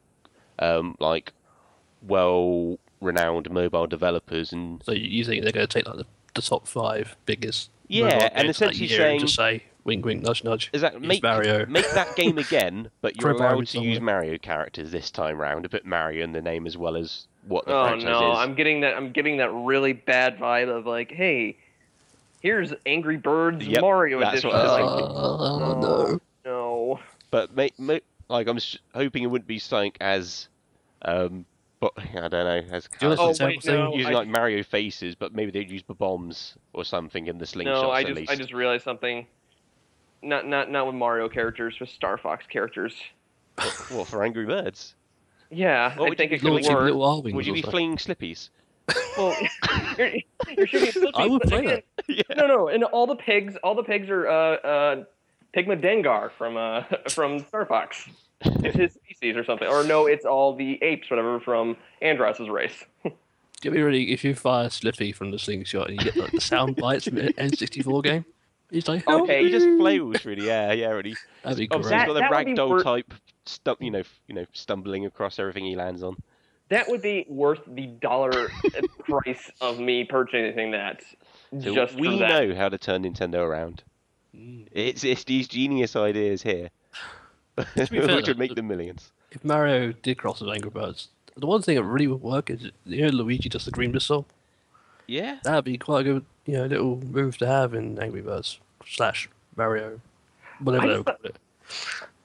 A: well-renowned mobile developers? And
C: So you think they're going to take like the top 5 biggest?
A: Yeah,
C: mobile
A: and
C: games of that
A: essentially
C: year
A: saying,
C: and just say wink, wink, nudge, nudge.
A: is that
C: Here's
A: make
C: Mario.
A: that game again, but you're
C: Throw Mario
A: allowed to use
C: somewhere.
A: Mario characters this time round, a bit Mario in the name as well as what the
B: Oh
A: franchise
B: no,
A: is.
B: I'm getting that really bad vibe of like, hey, here's Angry Birds
A: Yep,
B: Mario
A: that's
B: edition.
A: what I was
B: Like,
C: Oh no.
B: no.
A: But I'm hoping it wouldn't be something as, but I don't know, as
C: Do you want
B: Oh
C: to
B: wait, no.
A: using like Mario faces, but maybe they'd use the bombs or something in the slingshots
B: No, I
A: at least.
B: just realized something. Not with Mario characters, with Star Fox characters.
A: What, for Angry Birds?
B: Yeah,
A: What
B: I
A: would
B: think
A: you
B: it
A: be
B: could
A: doing?
B: work.
C: Little Arwings
A: Would you
C: or
A: be
C: something.
A: flinging slippies?
B: Well, you're shooting Slippies,
C: I would
B: but
C: play
B: again,
C: that.
A: Yeah.
B: No, and all the pigs are Pigma Dengar from Star Fox. It's his species or something. Or no, it's all the apes, whatever, from Andross's race.
C: Get me ready if you fire Slippy from the slingshot and you get like the sound bites from an N64 game. He's like, help
B: Okay,
A: He just
C: me.
A: flails through the air, yeah, really.
C: That'd be
A: Obviously,
C: great.
A: he's got the
B: That would be
A: ragdoll type, stumbling across everything he lands on.
B: That would be worth the dollar price of me purchasing that.
A: So
B: Just
A: we
B: for that.
A: know how to turn Nintendo around. It's these genius ideas here,
C: be fair,
A: which would
C: though,
A: make them millions.
C: If Mario did cross with Angry Birds, the one thing that really would work is Luigi does the Green Whistle.
A: Yeah.
C: That'd be quite a good little move to have in Angry Birds / Mario, whatever
B: I
C: they
B: just
C: would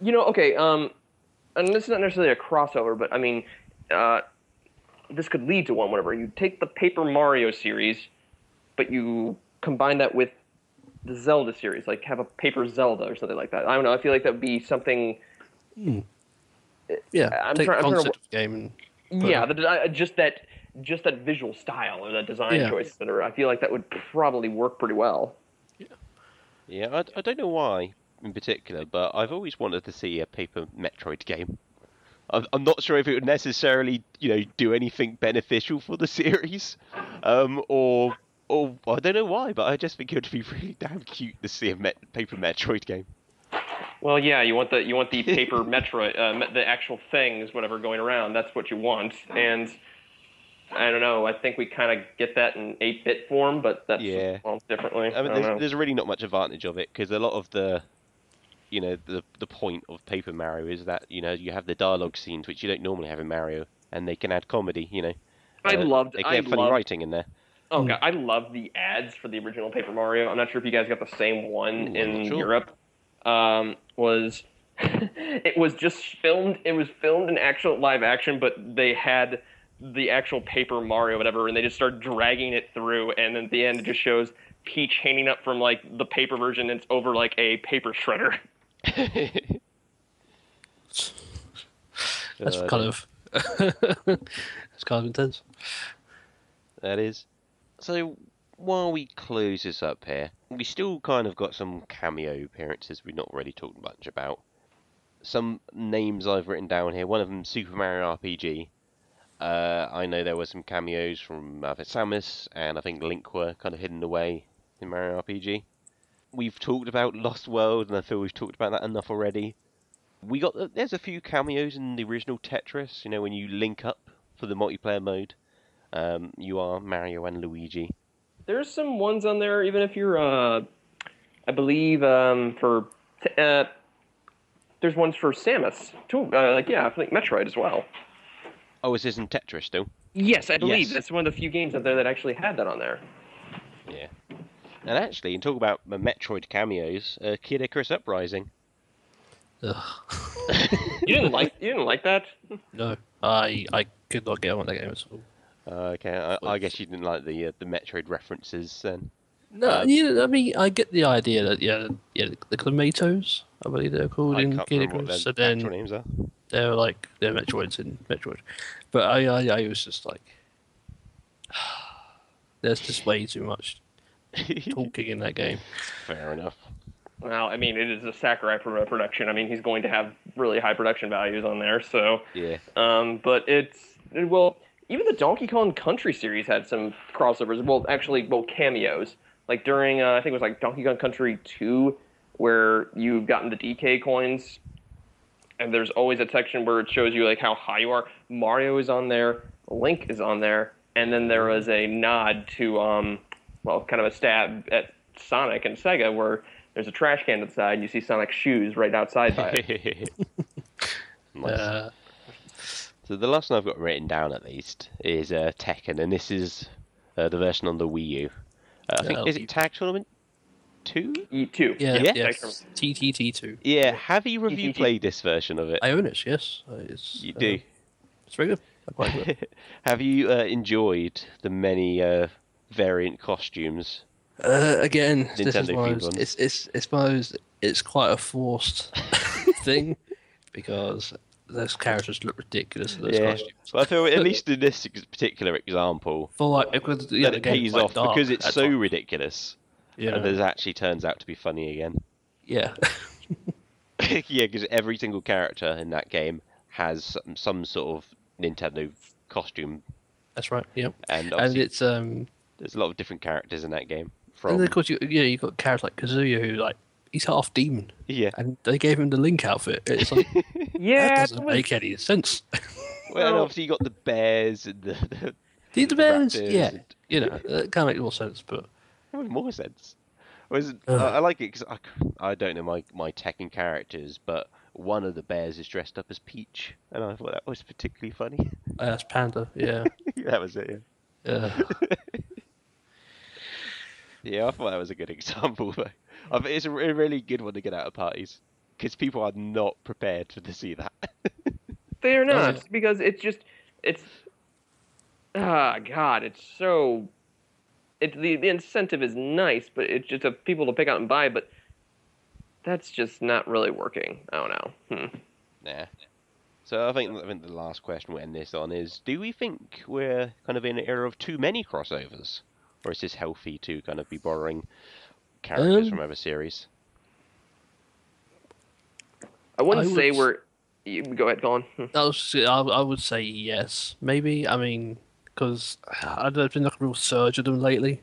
C: call it.
B: Okay, and this is not necessarily a crossover, but I mean, this could lead to one. Whatever, you take the Paper Mario series, but you combine that with the Zelda series, like have a Paper Zelda or something like that. I don't know. I feel like that would be something.
C: Yeah,
B: I'm
C: take
B: trying-
C: the
B: I'm trying to-
C: concept of the game and
B: Yeah, just that visual style or that design choice that are. I feel like that would probably work pretty well.
A: Yeah, I don't know why in particular, but I've always wanted to see a Paper Metroid game. I'm not sure if it would necessarily, do anything beneficial for the series, or I don't know why, but I just think it would be really damn cute to see a Paper Metroid game.
B: Well, yeah, you want the paper Metroid, the actual things, whatever, going around. That's what you want, and I don't know. I think we kind of get that in 8-bit form, but that's differently.
A: I mean,
B: don't know.
A: there's really not much advantage of it because a lot of the point of Paper Mario is that you have the dialogue scenes which you don't normally have in Mario, and they can add comedy.
B: I loved.
A: They can have funny writing in there.
B: Oh god, I love the ads for the original Paper Mario. I'm not sure if you guys got the same one in Europe. Was it was just filmed? It was filmed in actual live action, but they had the actual Paper Mario, whatever, and they just started dragging it through, and then at the end it just shows Peach hanging up from like the paper version, and it's over like a paper shredder.
C: That's kind of that's kind of intense.
A: That is. So while we close this up here, we still kind of got some cameo appearances we've not really talked much about. Some names I've written down here. One of them, Super Mario RPG. I know there were some cameos from Samus, and I think Link were kind of hidden away in Mario RPG. We've talked about Lost World, and I feel we've talked about that enough already. There's a few cameos in the original Tetris. When you link up for the multiplayer mode, you are Mario and Luigi.
B: There's some ones on there, even if you're, I believe, there's ones for Samus too. I think Metroid as well.
A: Oh, is this in Tetris still?
B: Yes, I believe that's one of the few games out there that actually had that on there.
A: Yeah. And actually, in talk about Metroid cameos, Kid Icarus Uprising.
C: Ugh.
B: You didn't like that?
C: No, I could not get on that game at all.
A: Okay, I guess you didn't like the Metroid references then.
C: No, I mean, I get the idea that the Clematos, I believe they're called in Kid Icarus,
A: what their actual names are.
C: They're Metroids in Metroid, but I was just like, there's just way too much talking in that game.
A: Fair enough.
B: Well, I mean, it is a Sakurai production. I mean, he's going to have really high production values on there, so
A: yeah.
B: But even the Donkey Kong Country series had some crossovers. Well, cameos. Like during, I think it was like Donkey Kong Country 2, where you've gotten the DK coins, and there's always a section where it shows you like how high you are. Mario is on there, Link is on there, and then there was a nod to, kind of a stab at Sonic and Sega, where there's a trash can inside, and you see Sonic's shoes right outside by it.
A: Nice. So the last one I've got written down, at least, is Tekken, and this is the version on the Wii U. I think, is it Tag Tournament 2?
B: E2.
C: Yeah.
B: Yes.
C: TTT2.
A: Yeah, have either of you played this version of it?
C: I own it, yes.
A: You do?
C: It's very good. I quite like it.
A: Have you enjoyed the many variant costumes?
C: Again,
A: Nintendo
C: this is one of those, it's one of those, it's quite a forced thing, because those characters look ridiculous in those costumes.
A: Well, I feel at least in this particular example,
C: because
A: it pays off
C: dark
A: because it's so
C: times.
A: ridiculous.
C: Yeah.
A: And it actually turns out to be funny again.
C: Yeah.
A: Yeah, because every single character in that game has some sort of Nintendo costume.
C: That's right. Yep.
A: And
C: it's
A: there's a lot of different characters in that game.
C: And of course, you got characters like Kazuya, who he's half demon.
A: Yeah.
C: And they gave him the Link outfit. It's like, that doesn't make any sense.
A: Well, obviously you got the bears and the
C: bears,
A: raptors
C: it kind of makes more sense, but
A: more sense. I like it because I don't know my Tekken characters, but one of the bears is dressed up as Peach, and I thought that was particularly funny.
C: That's Panda, yeah.
A: That was it.
C: Yeah.
A: Yeah, I thought that was a good example. Though. I think it's a really good one to get out of parties because people are not prepared to see that.
B: They are not, because it's God, it's so. The incentive is nice, but it's just people to pick out and buy, but that's just not really working. I don't know.
A: Nah. So I think the last question we'll end this on is: do we think we're kind of in an era of too many crossovers, or is this healthy to kind of be borrowing characters from other series?
B: I wouldn't say we're You go ahead, Colin.
C: I would say yes, maybe. I mean, because there's been like a real surge of them lately,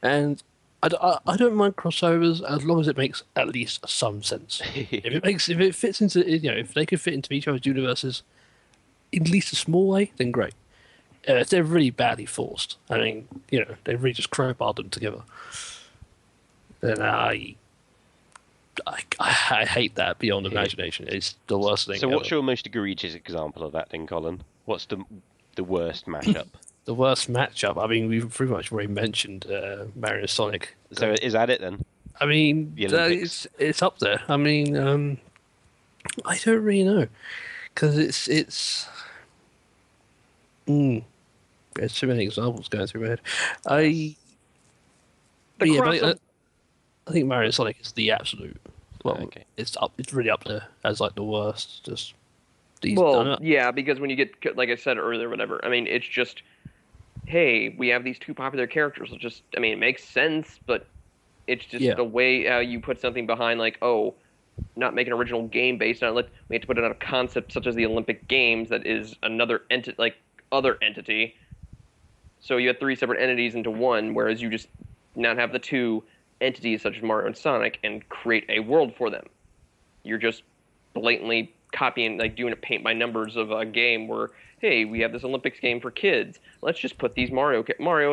C: and I don't mind crossovers as long as it makes at least some sense. If it fits into, if they could fit into each other's universes in at least a small way, then great. If they're really badly forced, I mean, they really just crowbarred them together, then I hate that beyond imagination. It's the worst thing
A: So what's
C: ever.
A: your most egregious example of that then, Colin? What's the worst mashup?
C: The worst matchup. I mean, we've pretty much already mentioned Mario and Sonic.
A: So is that it then?
C: I mean,
A: The Olympics?
C: it's up there. I mean, I don't really know because there's too many examples going through my head.
B: The
C: Yeah,
B: cross.
C: but I think Mario and Sonic is the absolute. Well,
A: Okay.
C: it's up. It's really up there as like the worst. Just these.
B: Well, yeah, because when you get, like I said earlier, whatever. I mean, it's just, hey, we have these two popular characters. I mean, it makes sense, but it's just the way you put something behind, like, oh, not make an original game based on it. Like, we have to put it on a concept such as the Olympic Games that is another other entity. So you have three separate entities into one, whereas you just not have the two entities such as Mario and Sonic and create a world for them. You're just blatantly copying, like doing a paint by numbers of a game where, hey, we have this Olympics game for kids. Let's just put these Mario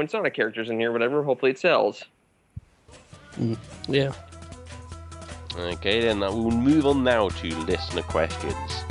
B: and Sonic characters in here, whatever. Hopefully it sells.
C: Yeah.
A: Okay, then we'll move on now to listener questions.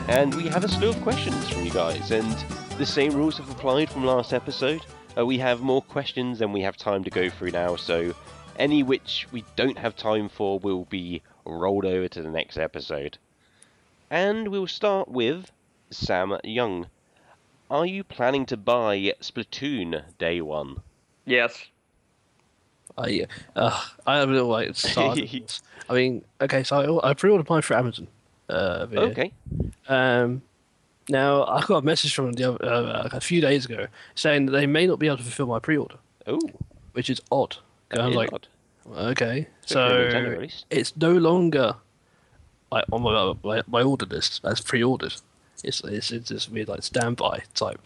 A: And we have a slew of questions from you guys, and the same rules have applied from last episode. We have more questions than we have time to go through now, so any which we don't have time for will be rolled over to the next episode. And we'll start with Sam Young. Are you planning to buy Splatoon day one?
B: Yes.
C: I have a little like started. I mean, okay, so I pre-ordered mine for Amazon.
A: Okay.
C: Now I got a message from them a few days ago saying that they may not be able to fulfill my pre-order,
A: Oh,
C: which is odd.
A: that
C: I was
A: is
C: like,
A: odd.
C: okay,
A: Especially on Nintendo
C: so
A: release.
C: it's no longer like on my order list as pre-ordered. It's this weird like standby type,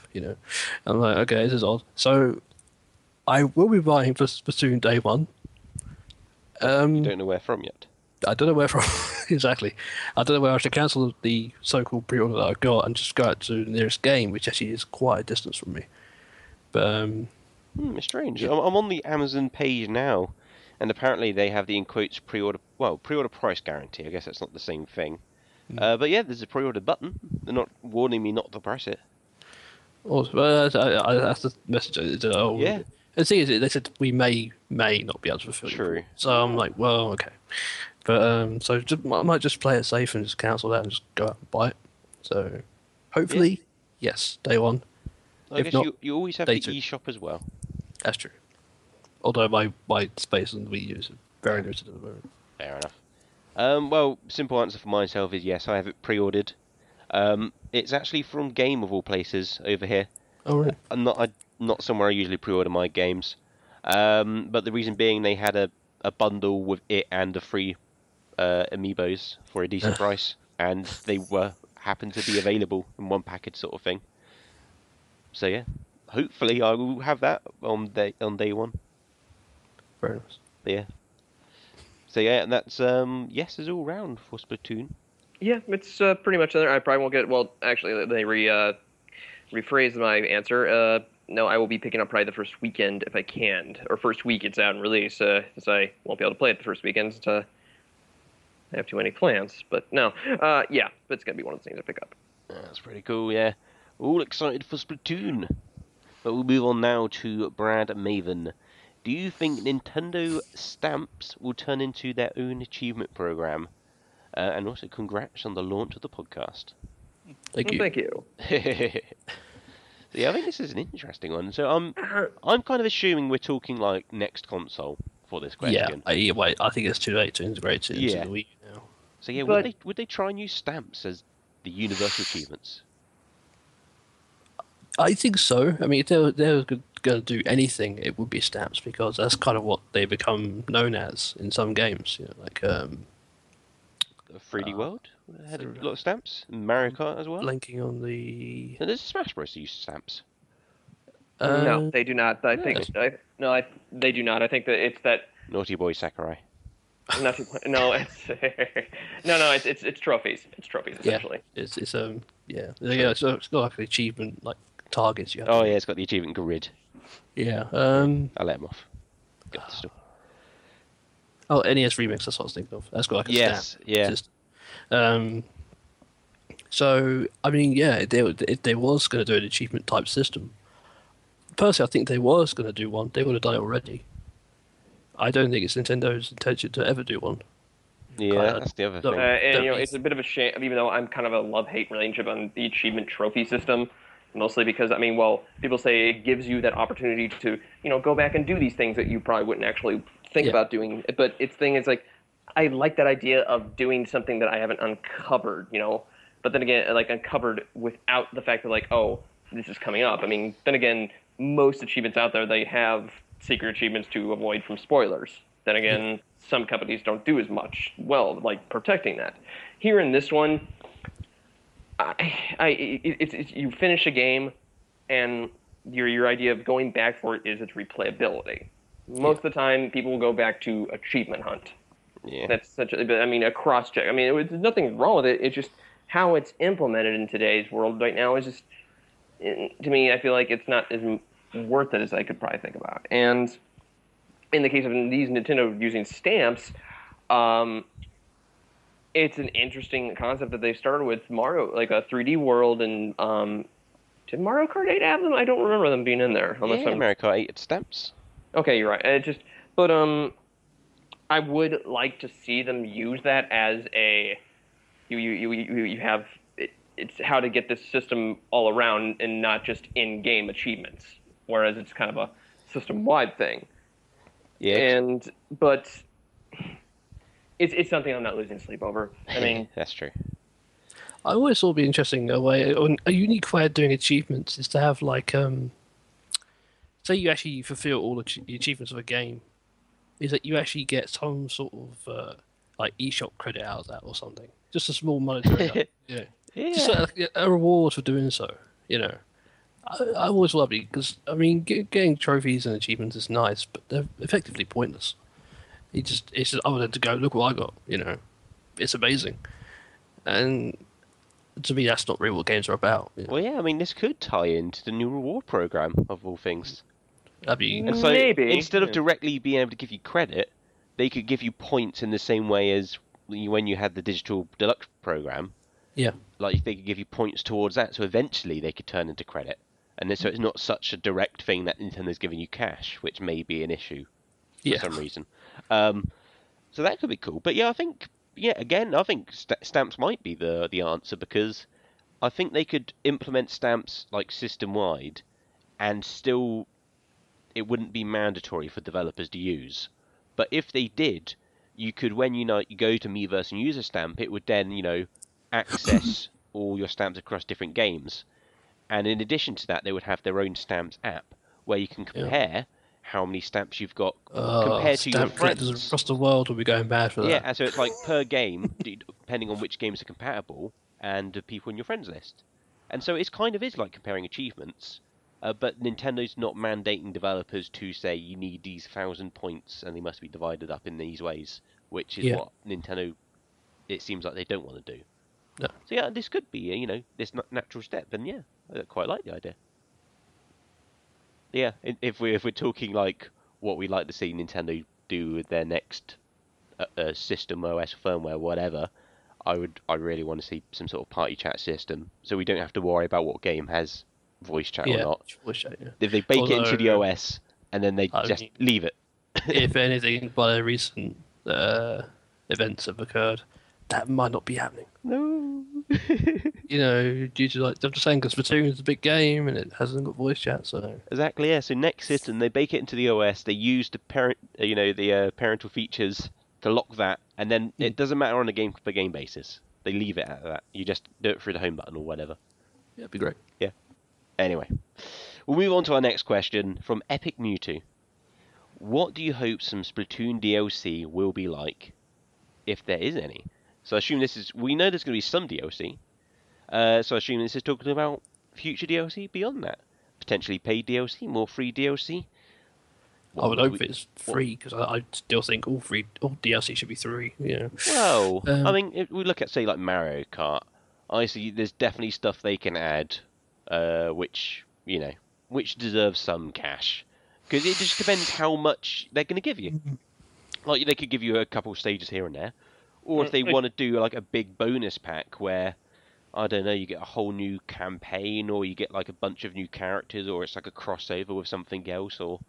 C: I'm like, okay, this is odd. So I will be buying for Splatoon day one.
A: You don't know where from yet.
C: I don't know where from exactly. I don't know where I should cancel the so-called pre-order that I got and just go out to the nearest game, which actually is quite a distance from me. But
A: It's strange. I'm on the Amazon page now, and apparently they have the in quotes pre-order price guarantee. I guess that's not the same thing. But yeah, there's a pre-order button. They're not warning me not to press it.
C: also, that's the message.
A: Yeah.
C: The thing is, they said we may not be able to fulfill.
A: True.
C: It. So I'm like, well, okay. But so I might just play it safe and just cancel that and just go out and buy it. So hopefully, yes, day one.
A: I
C: If
A: guess
C: not,
A: you always have
C: day
A: the
C: two.
A: eShop as well.
C: That's true. Although my space on the Wii U is very limited at the moment.
A: Fair enough. Well, simple answer for myself is yes, I have it pre-ordered. It's actually from Game of all places over here.
C: Oh really?
A: Not somewhere I usually pre-order my games. But the reason being they had a bundle with it and the free amiibos for a decent price, and they happened to be available in one package sort of thing. So yeah, hopefully I will have that on day one.
C: Very nice.
A: But yeah. So yeah, and that's yeses all round for Splatoon.
B: Yeah, it's pretty much there. I probably won't get. Well, actually, they rephrased my answer. No, I will be picking up probably the first weekend if I can, or first week it's out and release. Since I won't be able to play it the first weekend, since I have too many plans. But no, yeah, but it's gonna be one of the things I pick up.
A: That's pretty cool. Yeah. All excited for Splatoon. But we'll move on now to Brad Maven. Do you think Nintendo stamps will turn into their own achievement program? And also, congrats on the launch of the podcast.
C: Thank you.
B: Thank you.
A: So yeah, I think this is an interesting one. So I'm kind of assuming we're talking like next console for this question.
C: I think it's too late to integrate it into the Wii now.
A: So yeah,
B: But-
A: would they try and use stamps as the universal achievements?
C: I think so. I mean, if they were going to do anything, it would be stamps because that's kind of what they become known as in some games. You know, like
A: The 3D World had a lot of stamps. Mario Kart as well.
C: blinking on the.
A: And there's Smash Bros. That use stamps.
B: No, they do not. I think
A: Really?
B: they do not. I think that it's that.
A: Naughty boy Sakurai.
B: Nothing. No, it's it's trophies. It's trophies essentially.
C: It's it's got like an achievement like targets you have.
A: Oh yeah, it's got the achievement grid.
C: Yeah.
A: I let him off. Good still.
C: Oh, NES Remix. That's what I was thinking of. That's got like a stamp system. So I mean, yeah, if they was going to do an achievement type system, personally, I think they was going to do one. They would have done it already. I don't think it's Nintendo's intention to ever do one.
A: Yeah, that's the other thing.
B: And it's a bit of a shame, even though I'm kind of a love-hate relationship on the achievement trophy system, mostly because people say it gives you that opportunity to go back and do these things that you probably wouldn't actually think about doing. But its thing is like, I like that idea of doing something that I haven't uncovered, But then again, like uncovered without the fact that like, oh, this is coming up. I mean, then again, most achievements out there, they have secret achievements to avoid from spoilers. Then again, some companies don't do as much like protecting that. Here in this one, it's you finish a game, and your idea of going back for it is its replayability. Most of the time, people will go back to achievement hunt.
A: Yeah.
B: That's a cross check. I mean, there's nothing wrong with it. It's just how it's implemented in today's world right now is just, to me, I feel like it's not as worth it as I could probably think about. And in the case of these Nintendo using stamps, it's an interesting concept that they started with Mario, like a 3D world, and did Mario Kart 8 have them? I don't remember them being in there.
A: Mario Kart 8 stamps.
B: Okay, you're right. But I would like to see them use that as a you have it's how to get this system all around and not just in-game achievements, whereas it's kind of a system-wide thing.
A: Yeah.
B: But it's something I'm not losing sleep over. I mean,
A: that's true.
C: I always thought it'd be interesting a unique way of doing achievements is to have like say you actually fulfill all the achievements of a game, is that you actually get some sort of like eShop credit out of that or something. Just a small monetary, just like a reward for doing so. I always love it because I mean, getting trophies and achievements is nice, but they're effectively pointless. It's just other than to go look what I got. It's amazing, and to me, that's not really what games are about.
A: Well, yeah, I mean, this could tie into the new reward program of all things.
C: That'd be
A: And so
B: maybe
A: instead of directly being able to give you credit, they could give you points in the same way as when you had the digital deluxe program.
C: Yeah.
A: Like they could give you points towards that, so eventually they could turn into credit. And then, so it's not such a direct thing that Nintendo's giving you cash, which may be an issue for some reason. So that could be cool. But yeah, I think stamps might be the answer, because I think they could implement stamps like system wide, and still it wouldn't be mandatory for developers to use. But if they did, you could, when you go to Miiverse and use a stamp, it would then access all your stamps across different games. And in addition to that, they would have their own stamps app where you can compare how many stamps you've got compared to your friends
C: across the world will be going bad for that.
A: Yeah, and so it's like per game, depending on which games are compatible, and the people in your friends list. And so it kind of is like comparing achievements, but Nintendo's not mandating developers to say you need these 1,000 points and they must be divided up in these ways, which is what Nintendo, it seems like they don't want to do.
C: No.
A: So yeah, this could be this natural step, and yeah, I quite like the idea. Yeah, if we're talking like what we'd like to see Nintendo do with their next system, OS, firmware, whatever, I really want to see some sort of party chat system, so we don't have to worry about what game has voice chat or
C: Yeah,
A: not.
C: wish I, yeah.
A: If they bake it into the
C: Although,
A: OS and then they
C: I
A: just
C: mean,
A: leave it.
C: if anything, by the recent events have occurred, that might not be happening.
A: No.
C: You know, due to like I'm just saying, because Splatoon is a big game and it hasn't got voice chat, so
A: Exactly, yeah. So next system, they bake it into the OS. They use the parental features to lock that, and then it doesn't matter on a game per game basis. They leave it at that. You just do it through the home button or whatever.
C: yeah, it'd be great.
A: Yeah. Anyway, we'll move on to our next question from Epic Mewtwo. What do you hope some Splatoon DLC will be like, if there is any? So I assume we know there's going to be some DLC. So I assume this is talking about future DLC beyond that. Potentially paid DLC, more free DLC.
C: I would hope it's free because I still think all DLC should be free. You know.
A: Well, I mean, if we look at say like Mario Kart, I see there's definitely stuff they can add, which deserves some cash, because it just depends how much they're going to give you. Like they could give you a couple stages here and there, or if they want to do like a big bonus pack where, I don't know, you get a whole new campaign, or you get like a bunch of new characters, or it's like a crossover with something else, or.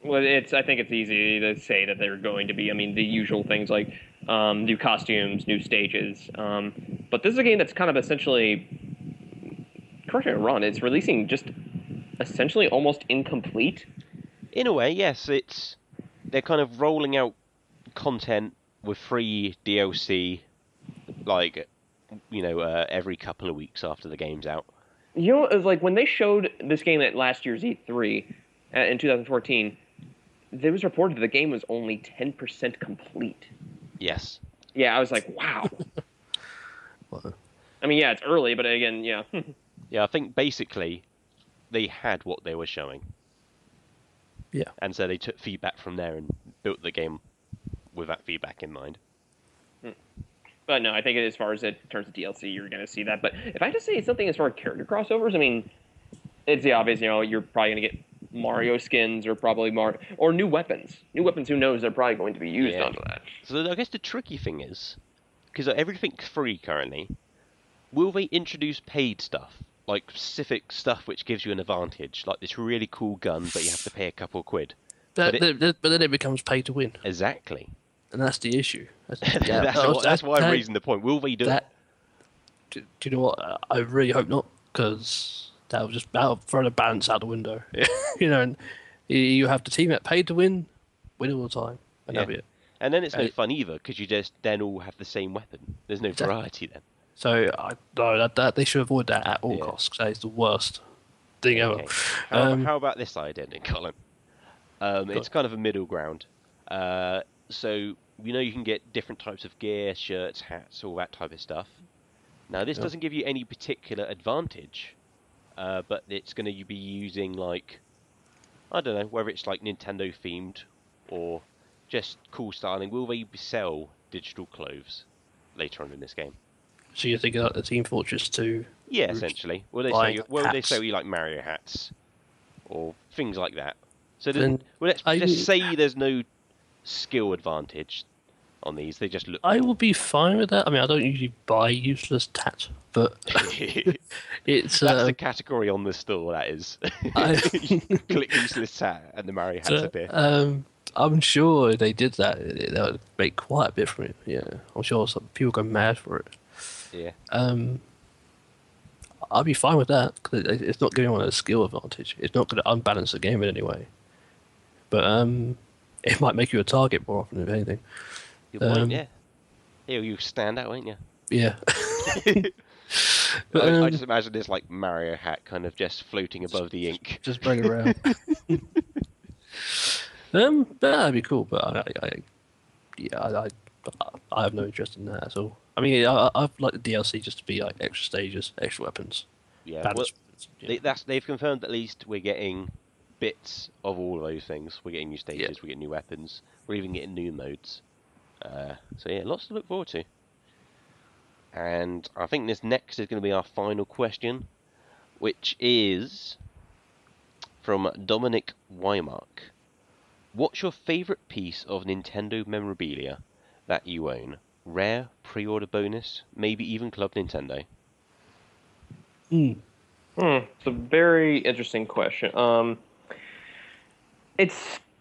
B: Well, I think it's easy to say that they're going to be. I mean, the usual things like new costumes, new stages. But this is a game that's kind of essentially, correct me if I'm wrong, it's releasing just essentially almost incomplete.
A: In a way, yes. They're kind of rolling out content with free DLC, like every couple of weeks after the game's out.
B: You know, it was like when they showed this game at last year's E3 in 2014. It was reported that the game was only 10% complete.
A: Yes.
B: Yeah, I was like, wow.
C: Well,
B: I mean, yeah, it's early, but again, yeah.
A: Yeah, I think basically they had what they were showing.
C: yeah.
A: And so they took feedback from there and built the game with that feedback in mind.
B: But no, I think as far as in terms of DLC, you're going to see that. But if I just say something as far as character crossovers, I mean, it's the obvious. You're probably going to get Mario skins or probably or new weapons. New weapons, who knows, they're probably going to be used onto that.
A: So I guess the tricky thing is, because everything's free currently, will they introduce paid stuff? Like specific stuff which gives you an advantage, like this really cool gun, but you have to pay a couple of quid.
C: But then it becomes pay to win.
A: Exactly.
C: And that's the issue.
A: That's why I'm raising the point. Will they do it?
C: Do you know what? I really hope not, because that'll throw the balance out the window. And you have the team that paid to win all the time, and that'll be it.
A: And then it's no fun either, because you just then all have the same weapon. There's no variety then.
C: So that they should avoid that at all costs, because that is the worst thing ever.
A: Okay. How about this idea, then, Colin? It's kind of a middle ground. So you can get different types of gear, shirts, hats, all that type of stuff. Now this doesn't give you any particular advantage, but it's going to be using, like, I don't know, whether it's like Nintendo themed or just cool styling. Will they sell digital clothes later on in this game?
C: So you're thinking like the Team Fortress 2?
A: Yeah, essentially. Will they sell you like Mario hats or things like that? So let's just say there's no skill advantage on these. They just look.
C: I will be fine with that. I mean, I don't usually buy useless tat, but it's
A: that's the category on the store. That is. Click useless tat, and the Mario hats appear.
C: I'm sure if they did that, that would make quite a bit from it. Yeah, I'm sure some people go mad for it.
A: Yeah.
C: I'll be fine with that, because it's not giving anyone a skill advantage. It's not going to unbalance the game in any way. But it might make you a target more often, if anything.
A: Yeah. You stand out, won't you?
C: Yeah.
A: I just imagine this like Mario hat kind of just floating above the ink.
C: Just bring it around. But that'd be cool. But I have no interest in that at all. I mean, I'd like the DLC just to be like extra stages, extra weapons.
A: Yeah. They've confirmed at least we're getting bits of all of those things. We're getting new stages, we get new weapons, we're even getting new modes. So yeah, lots to look forward to. And I think this next is going to be our final question, which is from Dominic Wymark. What's your favourite piece of Nintendo memorabilia that you own? Rare pre-order bonus, maybe even Club Nintendo.
B: It's a very interesting question. I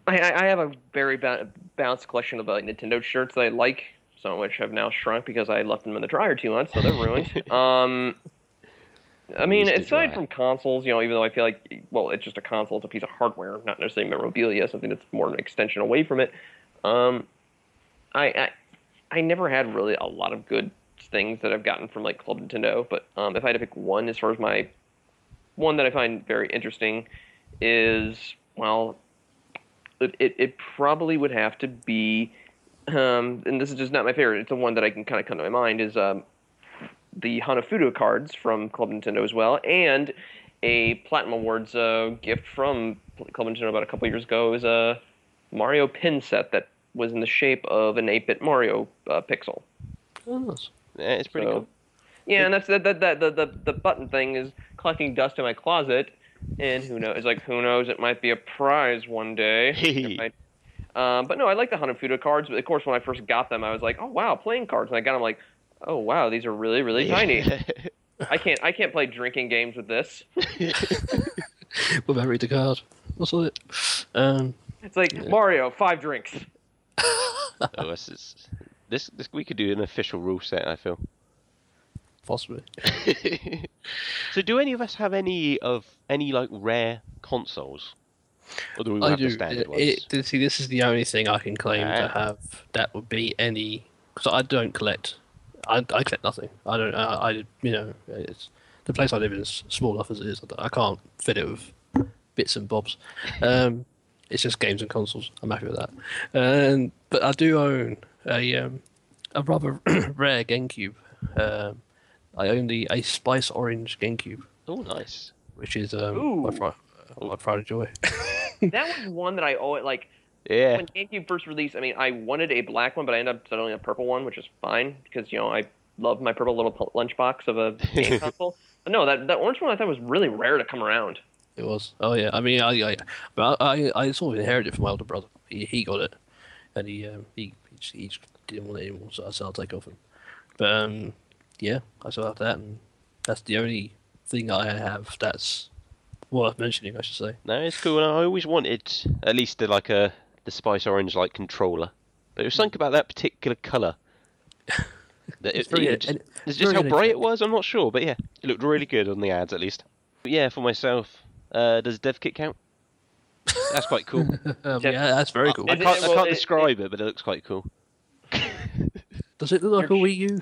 B: have a very balanced collection of Nintendo shirts that I like, some of which have now shrunk because I left them in the dryer 2 months, so they're ruined. I mean, aside from consoles, even though I feel like, well, it's just a console, it's a piece of hardware, not necessarily memorabilia, something that's more an extension away from it. I never had really a lot of good things that I've gotten from Club Nintendo, but if I had to pick one as far as my one that I find very interesting is, well, it probably would have to be, and this is just not my favorite, it's the one that I can kind of come to my mind, is the Hanafuda cards from Club Nintendo as well, and a Platinum Awards gift from Club Nintendo about a couple years ago is a Mario pin set that was in the shape of an 8-bit Mario pixel.
C: Oh, nice.
A: Yeah, it's pretty cool.
B: Yeah, and that's the button thing is collecting dust in my closet, and who knows? Who knows? It might be a prize one day. But no, I like the Hanafuda cards. But of course, when I first got them, I was like, oh wow, playing cards. And I got them oh wow, these are really really tiny. I can't play drinking games with this.
C: With every the card. What's it?
B: It's Mario, 5 drinks.
A: Oh, this we could do an official rule set, I feel.
C: Possibly.
A: So, do any of us have any rare consoles? Or do we have the standard ones?
C: See, this is the only thing I can claim to have that would be any, because I don't collect. I collect nothing. I don't. It's the place I live in is small enough as it is. I can't fit it with bits and bobs. It's just games and consoles. I'm happy with that. But I do own a rather rare GameCube. I own a Spice Orange GameCube.
A: Oh, nice.
C: Which is my pride and joy.
B: That was one that I owe it
A: Yeah.
B: When GameCube first released, I mean, I wanted a black one, but I ended up settling on a purple one, which is fine because I love my purple little lunchbox of a game console. But no, that orange one I thought was really rare to come around.
C: It was. Oh yeah. I mean, I sort of inherited it from my older brother. He got it, and he just didn't want it anymore, so I said I'll take it off him. But yeah, I still have that, and that's the only thing I have that's worth mentioning, I should say.
A: No, it's cool. And I always wanted at least the Spice Orange controller, but it was something about that particular colour. It's just how bright it was. I'm not sure, but yeah, it looked really good on the ads at least. But yeah, for myself, does Dev Kit count? That's quite cool.
C: Yeah, that's very cool.
A: I can't describe it, but it looks quite cool.
C: Does it look like a Wii U?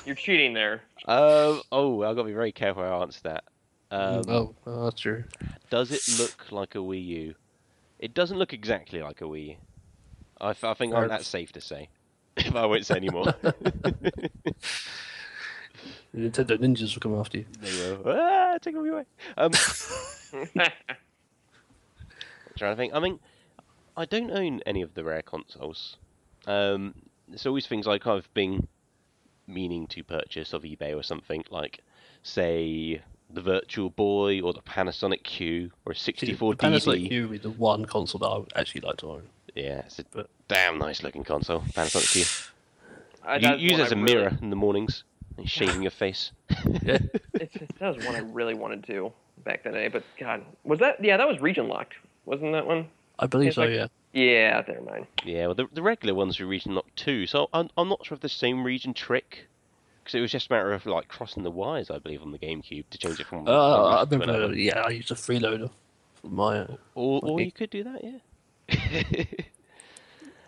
B: You're cheating there.
A: I've got to be very careful how I answer that.
C: That's true.
A: Does it look like a Wii U? It doesn't look exactly like a Wii U. I think that's safe to say. But I won't say any more.
C: The Nintendo ninjas will come after you.
A: They will. Take me away. Trying to think. I mean, I don't own any of the rare consoles. It's always things I've been meaning to purchase of eBay or something, say, the Virtual Boy or the Panasonic Q or a 64DD.
C: The Panasonic Q would be the one console that I would actually like to own.
A: Yeah, it's a damn nice looking console, Panasonic Q. You use it as a mirror in the mornings, and shaving your face.
C: Yeah.
B: That was one I really wanted to back then, but God, was that? Yeah, that was region locked, wasn't that one?
C: I believe so, yeah.
B: Yeah, never mind.
A: Yeah, well, the regular ones were region locked too, so I'm not sure if the same region trick, because it was just a matter of crossing the wires, I believe, on the GameCube to change it from.
C: I remember. Yeah, I used a freeloader for my.
A: Or you could do that, yeah.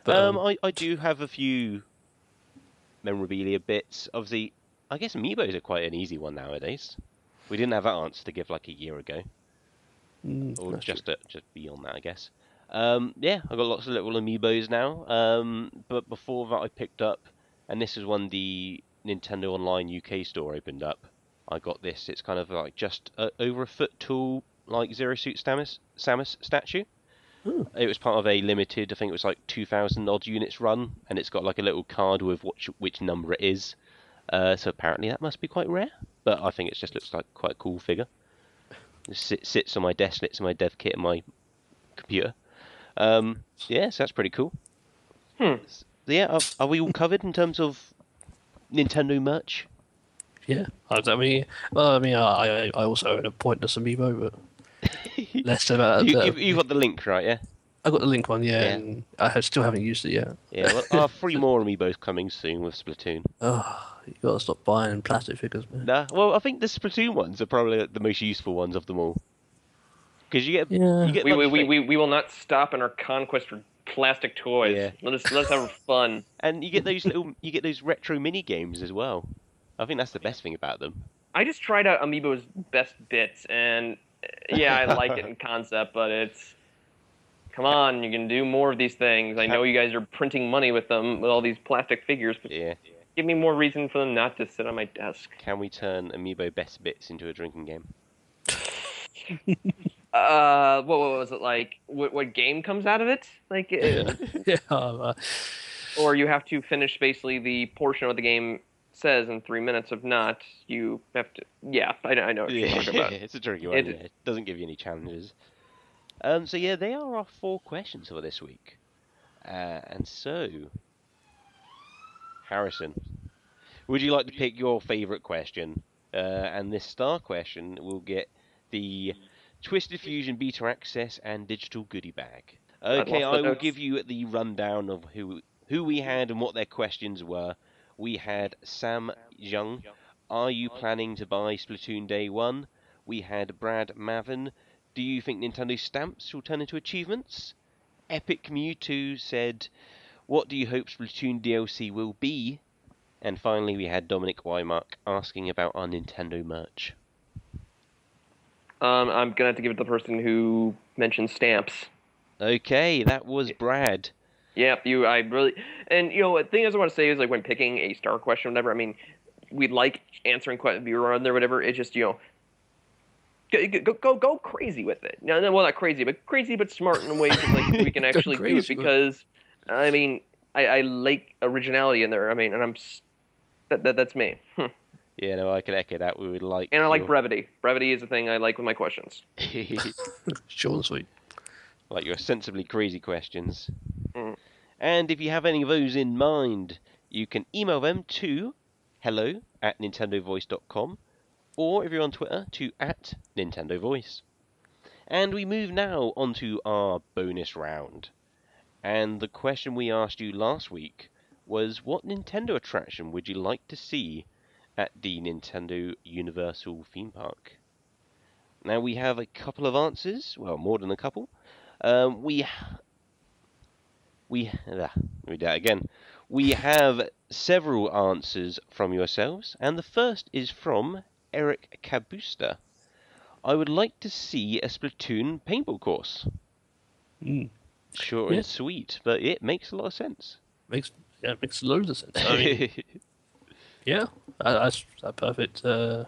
A: But, I do have a few memorabilia bits. Obviously, I guess Amiibos are quite an easy one nowadays. We didn't have that answer to give a year ago, or just beyond that, I guess. Yeah, I've got lots of little Amiibos now. But before that, I picked up, and this is when the Nintendo Online UK store opened up. I got this. It's kind of just over a foot tall, Zero Suit Samus statue. Ooh. It was part of a limited, I think it was 2,000 odd units run, and it's got a little card with which number it is. So apparently that must be quite rare, but I think it just looks like quite a cool figure. It sits on my desk next to my dev kit and my computer. Yeah, so that's pretty cool. Yeah, are we all covered in terms of Nintendo merch?
C: Yeah, I mean, well, I mean, I also own a pointless amiibo, but less about
A: You've got the link, right, yeah?
C: I got the link one, yeah,
A: Yeah.
C: and still haven't used it yet.
A: Yeah, well, I have 3 more amiibos coming soon with Splatoon.
C: Oh, you gotta stop buying plastic figures, man.
A: Nah, well, I think the Splatoon ones are probably the most useful ones of them all. Because you
C: Yeah,
A: get
B: We,
A: like
B: we, we, we we will not stop in our conquest for plastic toys.
A: Yeah.
B: Let's have fun.
A: and you get those retro mini games as well. I think that's the best thing about them.
B: I just tried out Amiibo's best bits, and yeah, I like it in concept, but it's come on, you can do more of these things. I know you guys are printing money with them with all these plastic figures, but
A: Yeah.
B: give me more reason for them not to sit on my desk.
A: Can we turn Amiibo best bits into a drinking game?
B: What was it like? What game comes out of it? Like,
C: yeah.
B: or you have to finish basically the portion of what the game says in 3 minutes. If not, you have to. Yeah, I know what you're talking about.
A: It's a tricky one. It doesn't give you any challenges. So yeah, they are our 4 questions for this week. And so, Harrison, would you like to pick your favourite question? And this star question will get the Twisted Fusion Beta Access and Digital Goodie Bag. Okay, I will give you the rundown of who we had and what their questions were. We had Sam Young, are you planning to buy Splatoon Day 1? We had Brad Mavin, do you think Nintendo stamps will turn into achievements? Epic Mewtwo said, what do you hope Splatoon DLC will be? And finally we had Dominic Wymark asking about our Nintendo merch.
B: I'm gonna have to give it to the person who mentioned stamps.
A: Okay, that was Brad.
B: Yeah, I really, and the thing I want to say is like when picking a star question, or whatever. I mean, we like answering viewer on there, whatever. It's just go crazy with it. No, well, not crazy, but smart in ways that like we can actually do it. Because I mean, I like originality in there. I mean, and that's me.
A: Yeah, no, I can echo that. We would like,
B: and I like brevity. Brevity is the thing I like with my questions.
C: Short and sweet.
A: Like your sensibly crazy questions. And if you have any of those in mind, you can email them to hello@nintendovoice.com, or if you're on Twitter, to @nintendovoice. And we move now on to our bonus round. And the question we asked you last week was, what Nintendo attraction would you like to see at the Nintendo Universal theme park? Now we have a couple of answers, well, more than a couple. We have several answers from yourselves, and the first is from Eric Kabusta. I would like to see a Splatoon paintball course. Short and sweet, but it makes a lot of sense.
C: Makes loads of sense. I mean, yeah, that's a perfect,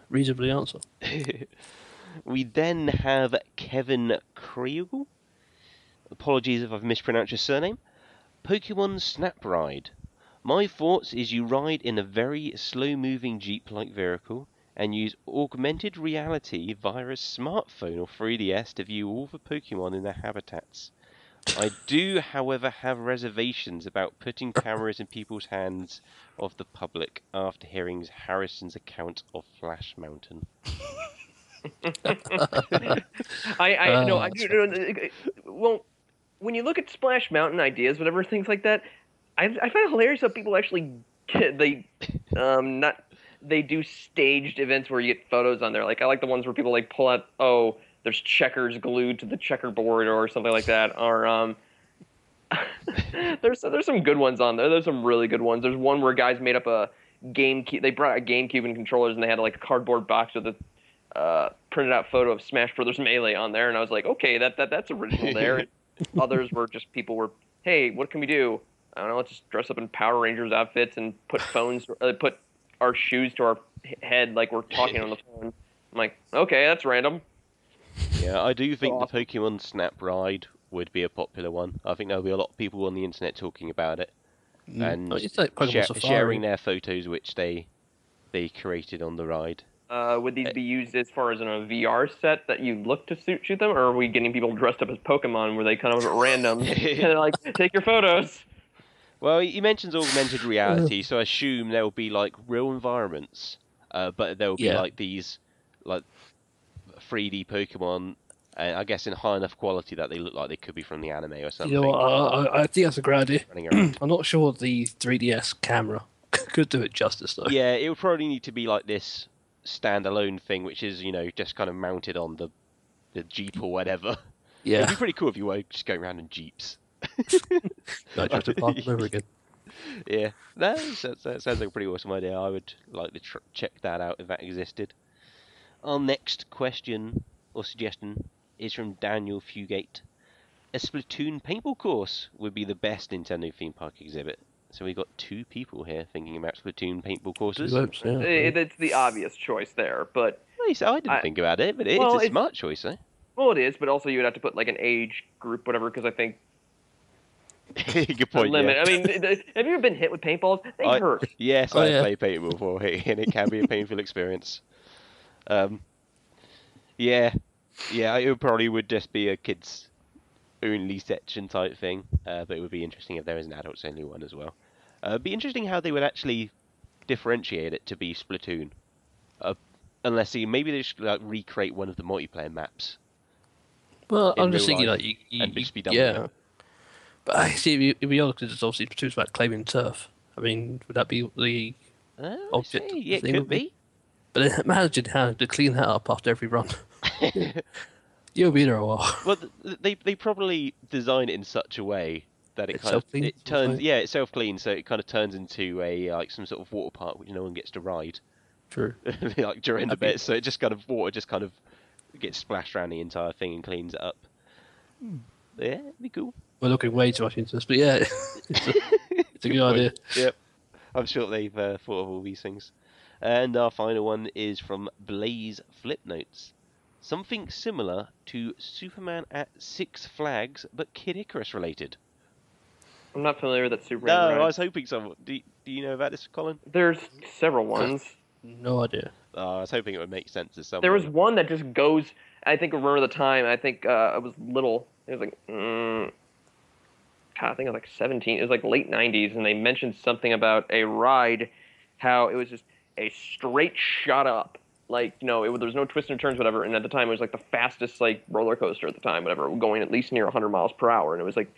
C: reasonably answer.
A: We then have Kevin Kriegel. Apologies if I've mispronounced your surname. Pokemon Snap Ride. My thoughts is you ride in a very slow-moving Jeep-like vehicle and use augmented reality via a smartphone or 3DS to view all the Pokemon in their habitats. I do, however, have reservations about putting cameras in people's hands of the public after hearing Harrison's account of Flash Mountain.
B: I do. Well, when you look at Splash Mountain ideas, whatever things like that, I find it hilarious how people actually they do staged events where you get photos on there. Like I like the ones where people like pull out there's checkers glued to the checkerboard or something like that. Or there's some good ones on there. There's some really good ones. There's one where guys made up a GameCube. They brought a GameCube and controllers, and they had like a cardboard box with a printed out photo of Smash Brothers Melee on there. And I was like, okay, that's original there. Others were just people were, hey, what can we do? I don't know, let's just dress up in Power Rangers outfits and put put our shoes to our head like we're talking on the phone. I'm like, okay, that's random.
A: Yeah, I do think the Pokemon Snap Ride would be a popular one. I think there'll be a lot of people on the internet talking about it and
C: it's like
A: sharing their photos which they created on the ride.
B: Would these be used as far as in a VR set that you look to shoot them, or are we getting people dressed up as Pokemon where they kind of at random and they're like, take your photos?
A: Well, he mentions augmented reality, so I assume there will be like real environments, but there will be
C: Yeah.
A: like these like 3D Pokemon, I guess in high enough quality that they look like they could be from the anime or something.
C: You know what? I think that's a great idea.
A: Running around.
C: I'm not sure the 3DS camera could do it justice though.
A: Yeah, it would probably need to be like this standalone thing, which is just kind of mounted on the Jeep or whatever.
C: Yeah.
A: It'd be pretty cool if you were just going around in Jeeps.
C: I tried to park all over again.
A: Yeah, that sounds like a pretty awesome idea. I would like to check that out if that existed. Our next question or suggestion is from Daniel Fugate. A Splatoon paintball course would be the best Nintendo theme park exhibit. So we've got 2 people here thinking about Splatoon paintball courses.
C: Oops, yeah.
B: It's the obvious choice there, but
A: Well, I didn't think about it, but it's a smart choice, eh?
B: well, it is. But also, you would have to put like an age group, whatever, because I think
A: Good point.
B: limit.
A: Yeah.
B: I mean, have you ever been hit with paintballs? They hurt.
A: Yes,
C: Oh,
A: I've
C: yeah.
A: played paintball before, and it can be a painful experience. Yeah, it probably would just be a kids only section type thing, but it would be interesting if there is an adults only one as well. It'd be interesting how they would actually differentiate it to be Splatoon, unless maybe they should like recreate one of the multiplayer maps.
C: Well,
A: in
C: I'm just
A: real
C: thinking
A: life,
C: like
A: and just be done with
C: yeah.
A: it.
C: But I see if we are because it's obviously Splatoon's about claiming turf. I mean, would that be the
A: I
C: object?
A: see. Yeah, it
C: thing
A: could
C: would
A: be.
C: But then imagine how to clean that up after every run. You'll be there a while.
A: Well, they probably design it in such a way that
C: It self-cleans,
A: it turns
C: right?
A: it self cleans, so it kind of turns into a like some sort of water park which no one gets to ride
C: True.
A: like during the
C: That'd be-
A: bit. So it just kind of water just kind of gets splashed around the entire thing and cleans it up. Yeah, it'd be cool.
C: We're looking way too much into this, but yeah, it's a good idea.
A: Yep, I'm sure they've thought of all these things. And our final one is from Blaze Flipnotes. Something similar to Superman at Six Flags, but Kid Icarus related.
B: I'm not familiar with that Superman
A: No,
B: ride.
A: I was hoping someone. Do you know about this, Colin?
B: There's several ones.
C: No idea.
A: I was hoping it would make sense to someone.
B: There was one that just goes. I think I remember the time. I think I was little. It was like, God, I think I was like 17. It was like late 90s, and they mentioned something about a ride, how it was just a straight shot up. Like, there was no twists and turns, whatever. And at the time, it was like the fastest like roller coaster at the time, whatever, going at least near 100 miles per hour. And it was like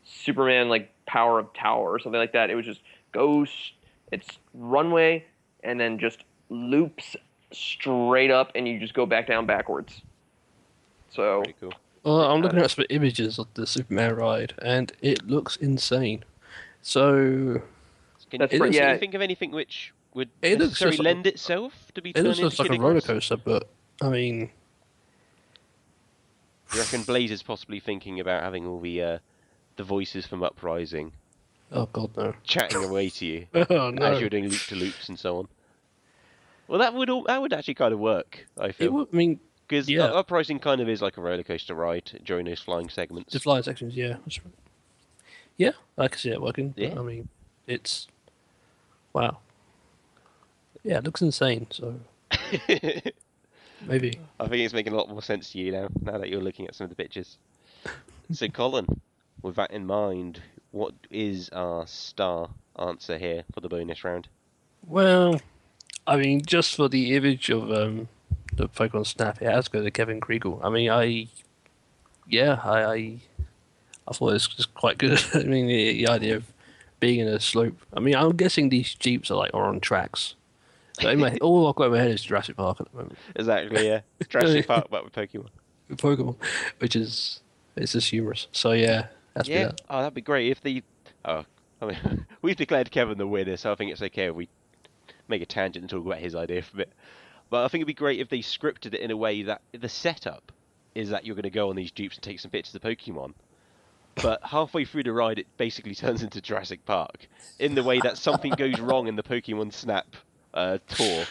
B: Superman, like Power of Tower or something like that. It was just it's runway and then just loops straight up, and you just go back down backwards. So
A: Pretty cool.
C: Well, I'm looking at some images of the Superman ride, and it looks insane. So
A: Can
B: That's
A: you
B: right, yeah.
A: think of anything which would
C: It looks
A: necessarily
C: just
A: lend itself to be
C: it
A: turned
C: looks
A: into
C: just like
A: Kid
C: a roller
A: Icarus?
C: coaster, but I mean,
A: You reckon Blaze is possibly thinking about having all the voices from Uprising
C: oh god no.
A: chatting away to you
C: Oh no.
A: as you're doing loop to loops and so on? Well, that would actually kind of work. I
C: It
A: feel.
C: would, I mean,
A: Because
C: yeah.
A: Uprising kind of is like a roller coaster ride during those flying segments.
C: the flying sections, yeah. That's right. Yeah, I can see it working. but,
A: Yeah.
C: I mean, it's wow. Yeah, it looks insane. So maybe.
A: I think it's making a lot more sense to you now that you're looking at some of the pictures. So, Colin, with that in mind, what is our star answer here for the bonus round?
C: Well, I mean, just for the image of the Pokemon Snap, it has to go to Kevin Kriegel. I mean, I thought it was just quite good. I mean, the idea of being in a slope. I mean, I'm guessing these jeeps are on tracks. So all I've got in my head is Jurassic Park at the moment.
A: Exactly, yeah. Jurassic Park, but with Pokemon.
C: With Pokemon, it's just humorous. So yeah, that's
A: Yeah,
C: that.
A: oh, that'd be great if the. Oh, I mean, we've declared Kevin the winner, so I think it's okay if we make a tangent and talk about his idea for a bit. But I think it'd be great if they scripted it in a way that the setup is that you're going to go on these jeeps and take some pictures of Pokemon. But halfway through the ride, it basically turns into Jurassic Park in the way that something goes wrong in the Pokemon Snap tour,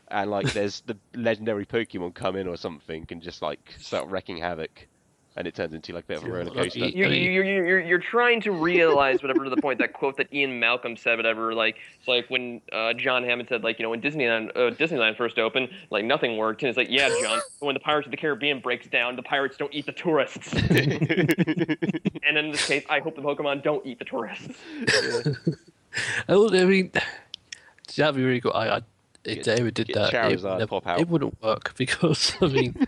A: and like there's the legendary Pokemon come in or something and just like start wrecking havoc. and it turns into like a bit of a
C: Yeah,
A: roller
C: well,
A: coaster.
B: You're trying to realize whatever to the point, that quote that Ian Malcolm said, whatever, like it's like when John Hammond said, like, when Disneyland first opened, like nothing worked, and it's like, yeah, John, when the Pirates of the Caribbean breaks down, the pirates don't eat the tourists. And in this case, I hope the Pokemon don't eat the tourists.
C: I mean, that'd be really cool. If David did
A: get
C: that,
A: Charizard pop out.
C: it wouldn't work because I mean,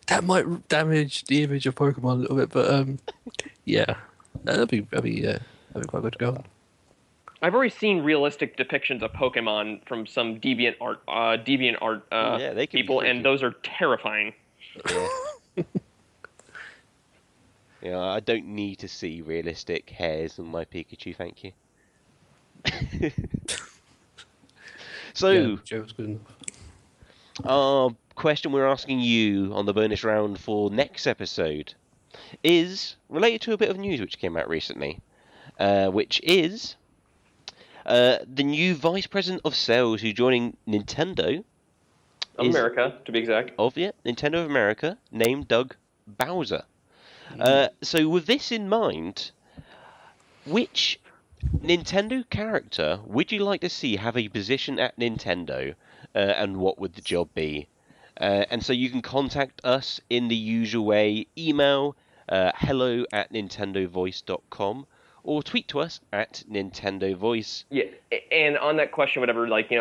C: that might damage the image of Pokemon a little bit. But yeah, that'd be quite good to go on.
B: I've already seen realistic depictions of Pokemon from some deviant art
A: Yeah, they can be
B: people,
A: freaky.
B: and those are terrifying.
A: Yeah. Yeah, I don't need to see realistic hairs on my Pikachu, thank you. So,
C: Yeah, Joe's good enough.
A: our question we're asking you on the bonus round for next episode is related to a bit of news which came out recently, which is the new Vice President of Sales who's joining Nintendo.
B: America, to be exact.
A: Nintendo of America, named Doug Bowser. So with this in mind, which Nintendo character would you like to see have a position at Nintendo, and what would the job be? And so you can contact us in the usual way, email hello@nintendovoice.com, or tweet to us at Nintendo Voice.
B: Yeah, and on that question, whatever, like,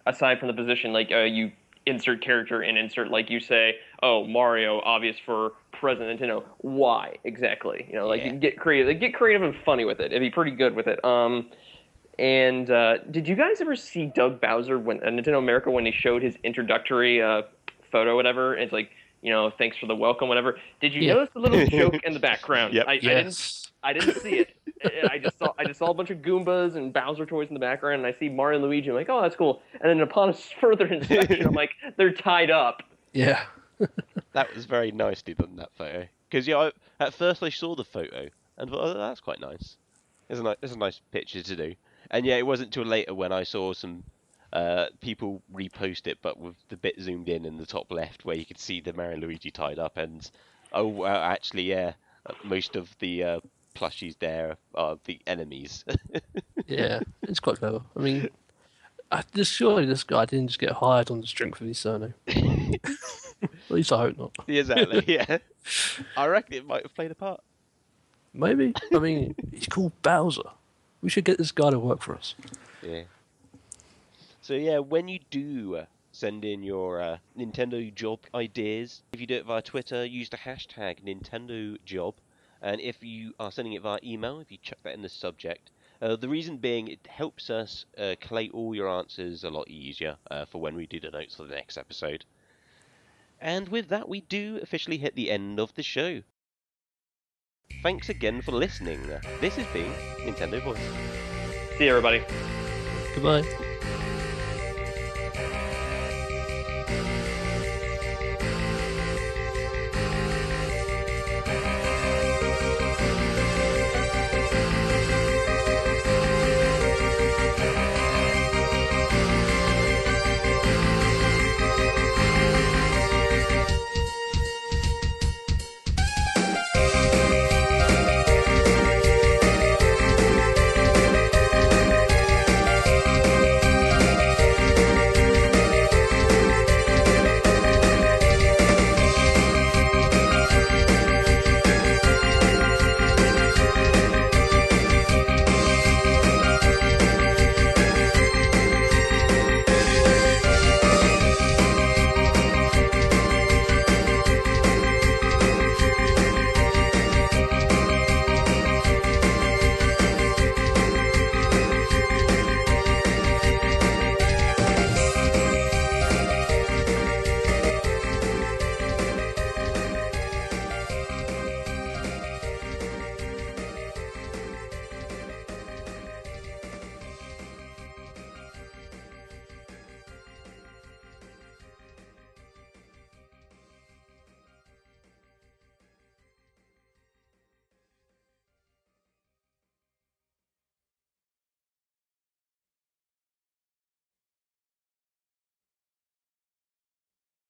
B: aside from the position, like, you insert character and insert, like, you say, oh, Mario, obvious for President Nintendo. Why exactly? Like,
A: Yeah.
B: get creative and funny with it. It'd be pretty good with it. And did you guys ever see Doug Bowser when Nintendo America, when they showed his introductory photo, whatever? It's like, thanks for the welcome, whatever. Did you notice the little joke in the background?
A: Yep.
C: Yes.
B: I didn't see it. I just saw a bunch of Goombas and Bowser toys in the background, and I see Mario and Luigi. I'm like, oh, that's cool. And then upon a further inspection, I'm like, they're tied up.
C: Yeah.
A: That was very nicely done, that photo. Because at first I saw the photo and thought, oh, that's quite nice. It's a nice picture to do. And yeah, it wasn't till later when I saw some people repost it, but with the bit zoomed in the top left, where you could see the Mario and Luigi tied up, and oh, well, actually, yeah, most of the plushies there are the enemies.
C: Yeah, it's quite clever. I mean, surely this guy didn't just get hired on the strength of his surname. At least I hope not.
A: Exactly, yeah. I reckon it might have played a part.
C: Maybe. I mean, he's called Bowser. We should get this guy to work for us.
A: Yeah. So yeah, when you do send in your Nintendo job ideas, if you do it via Twitter, use the hashtag #NintendoJob. And if you are sending it via email, if you chuck that in the subject, the reason being it helps us collate all your answers a lot easier for when we do the notes for the next episode. And with that, we do officially hit the end of the show. Thanks again for listening. This has been Nintendo Voice.
B: See you, everybody.
C: Goodbye.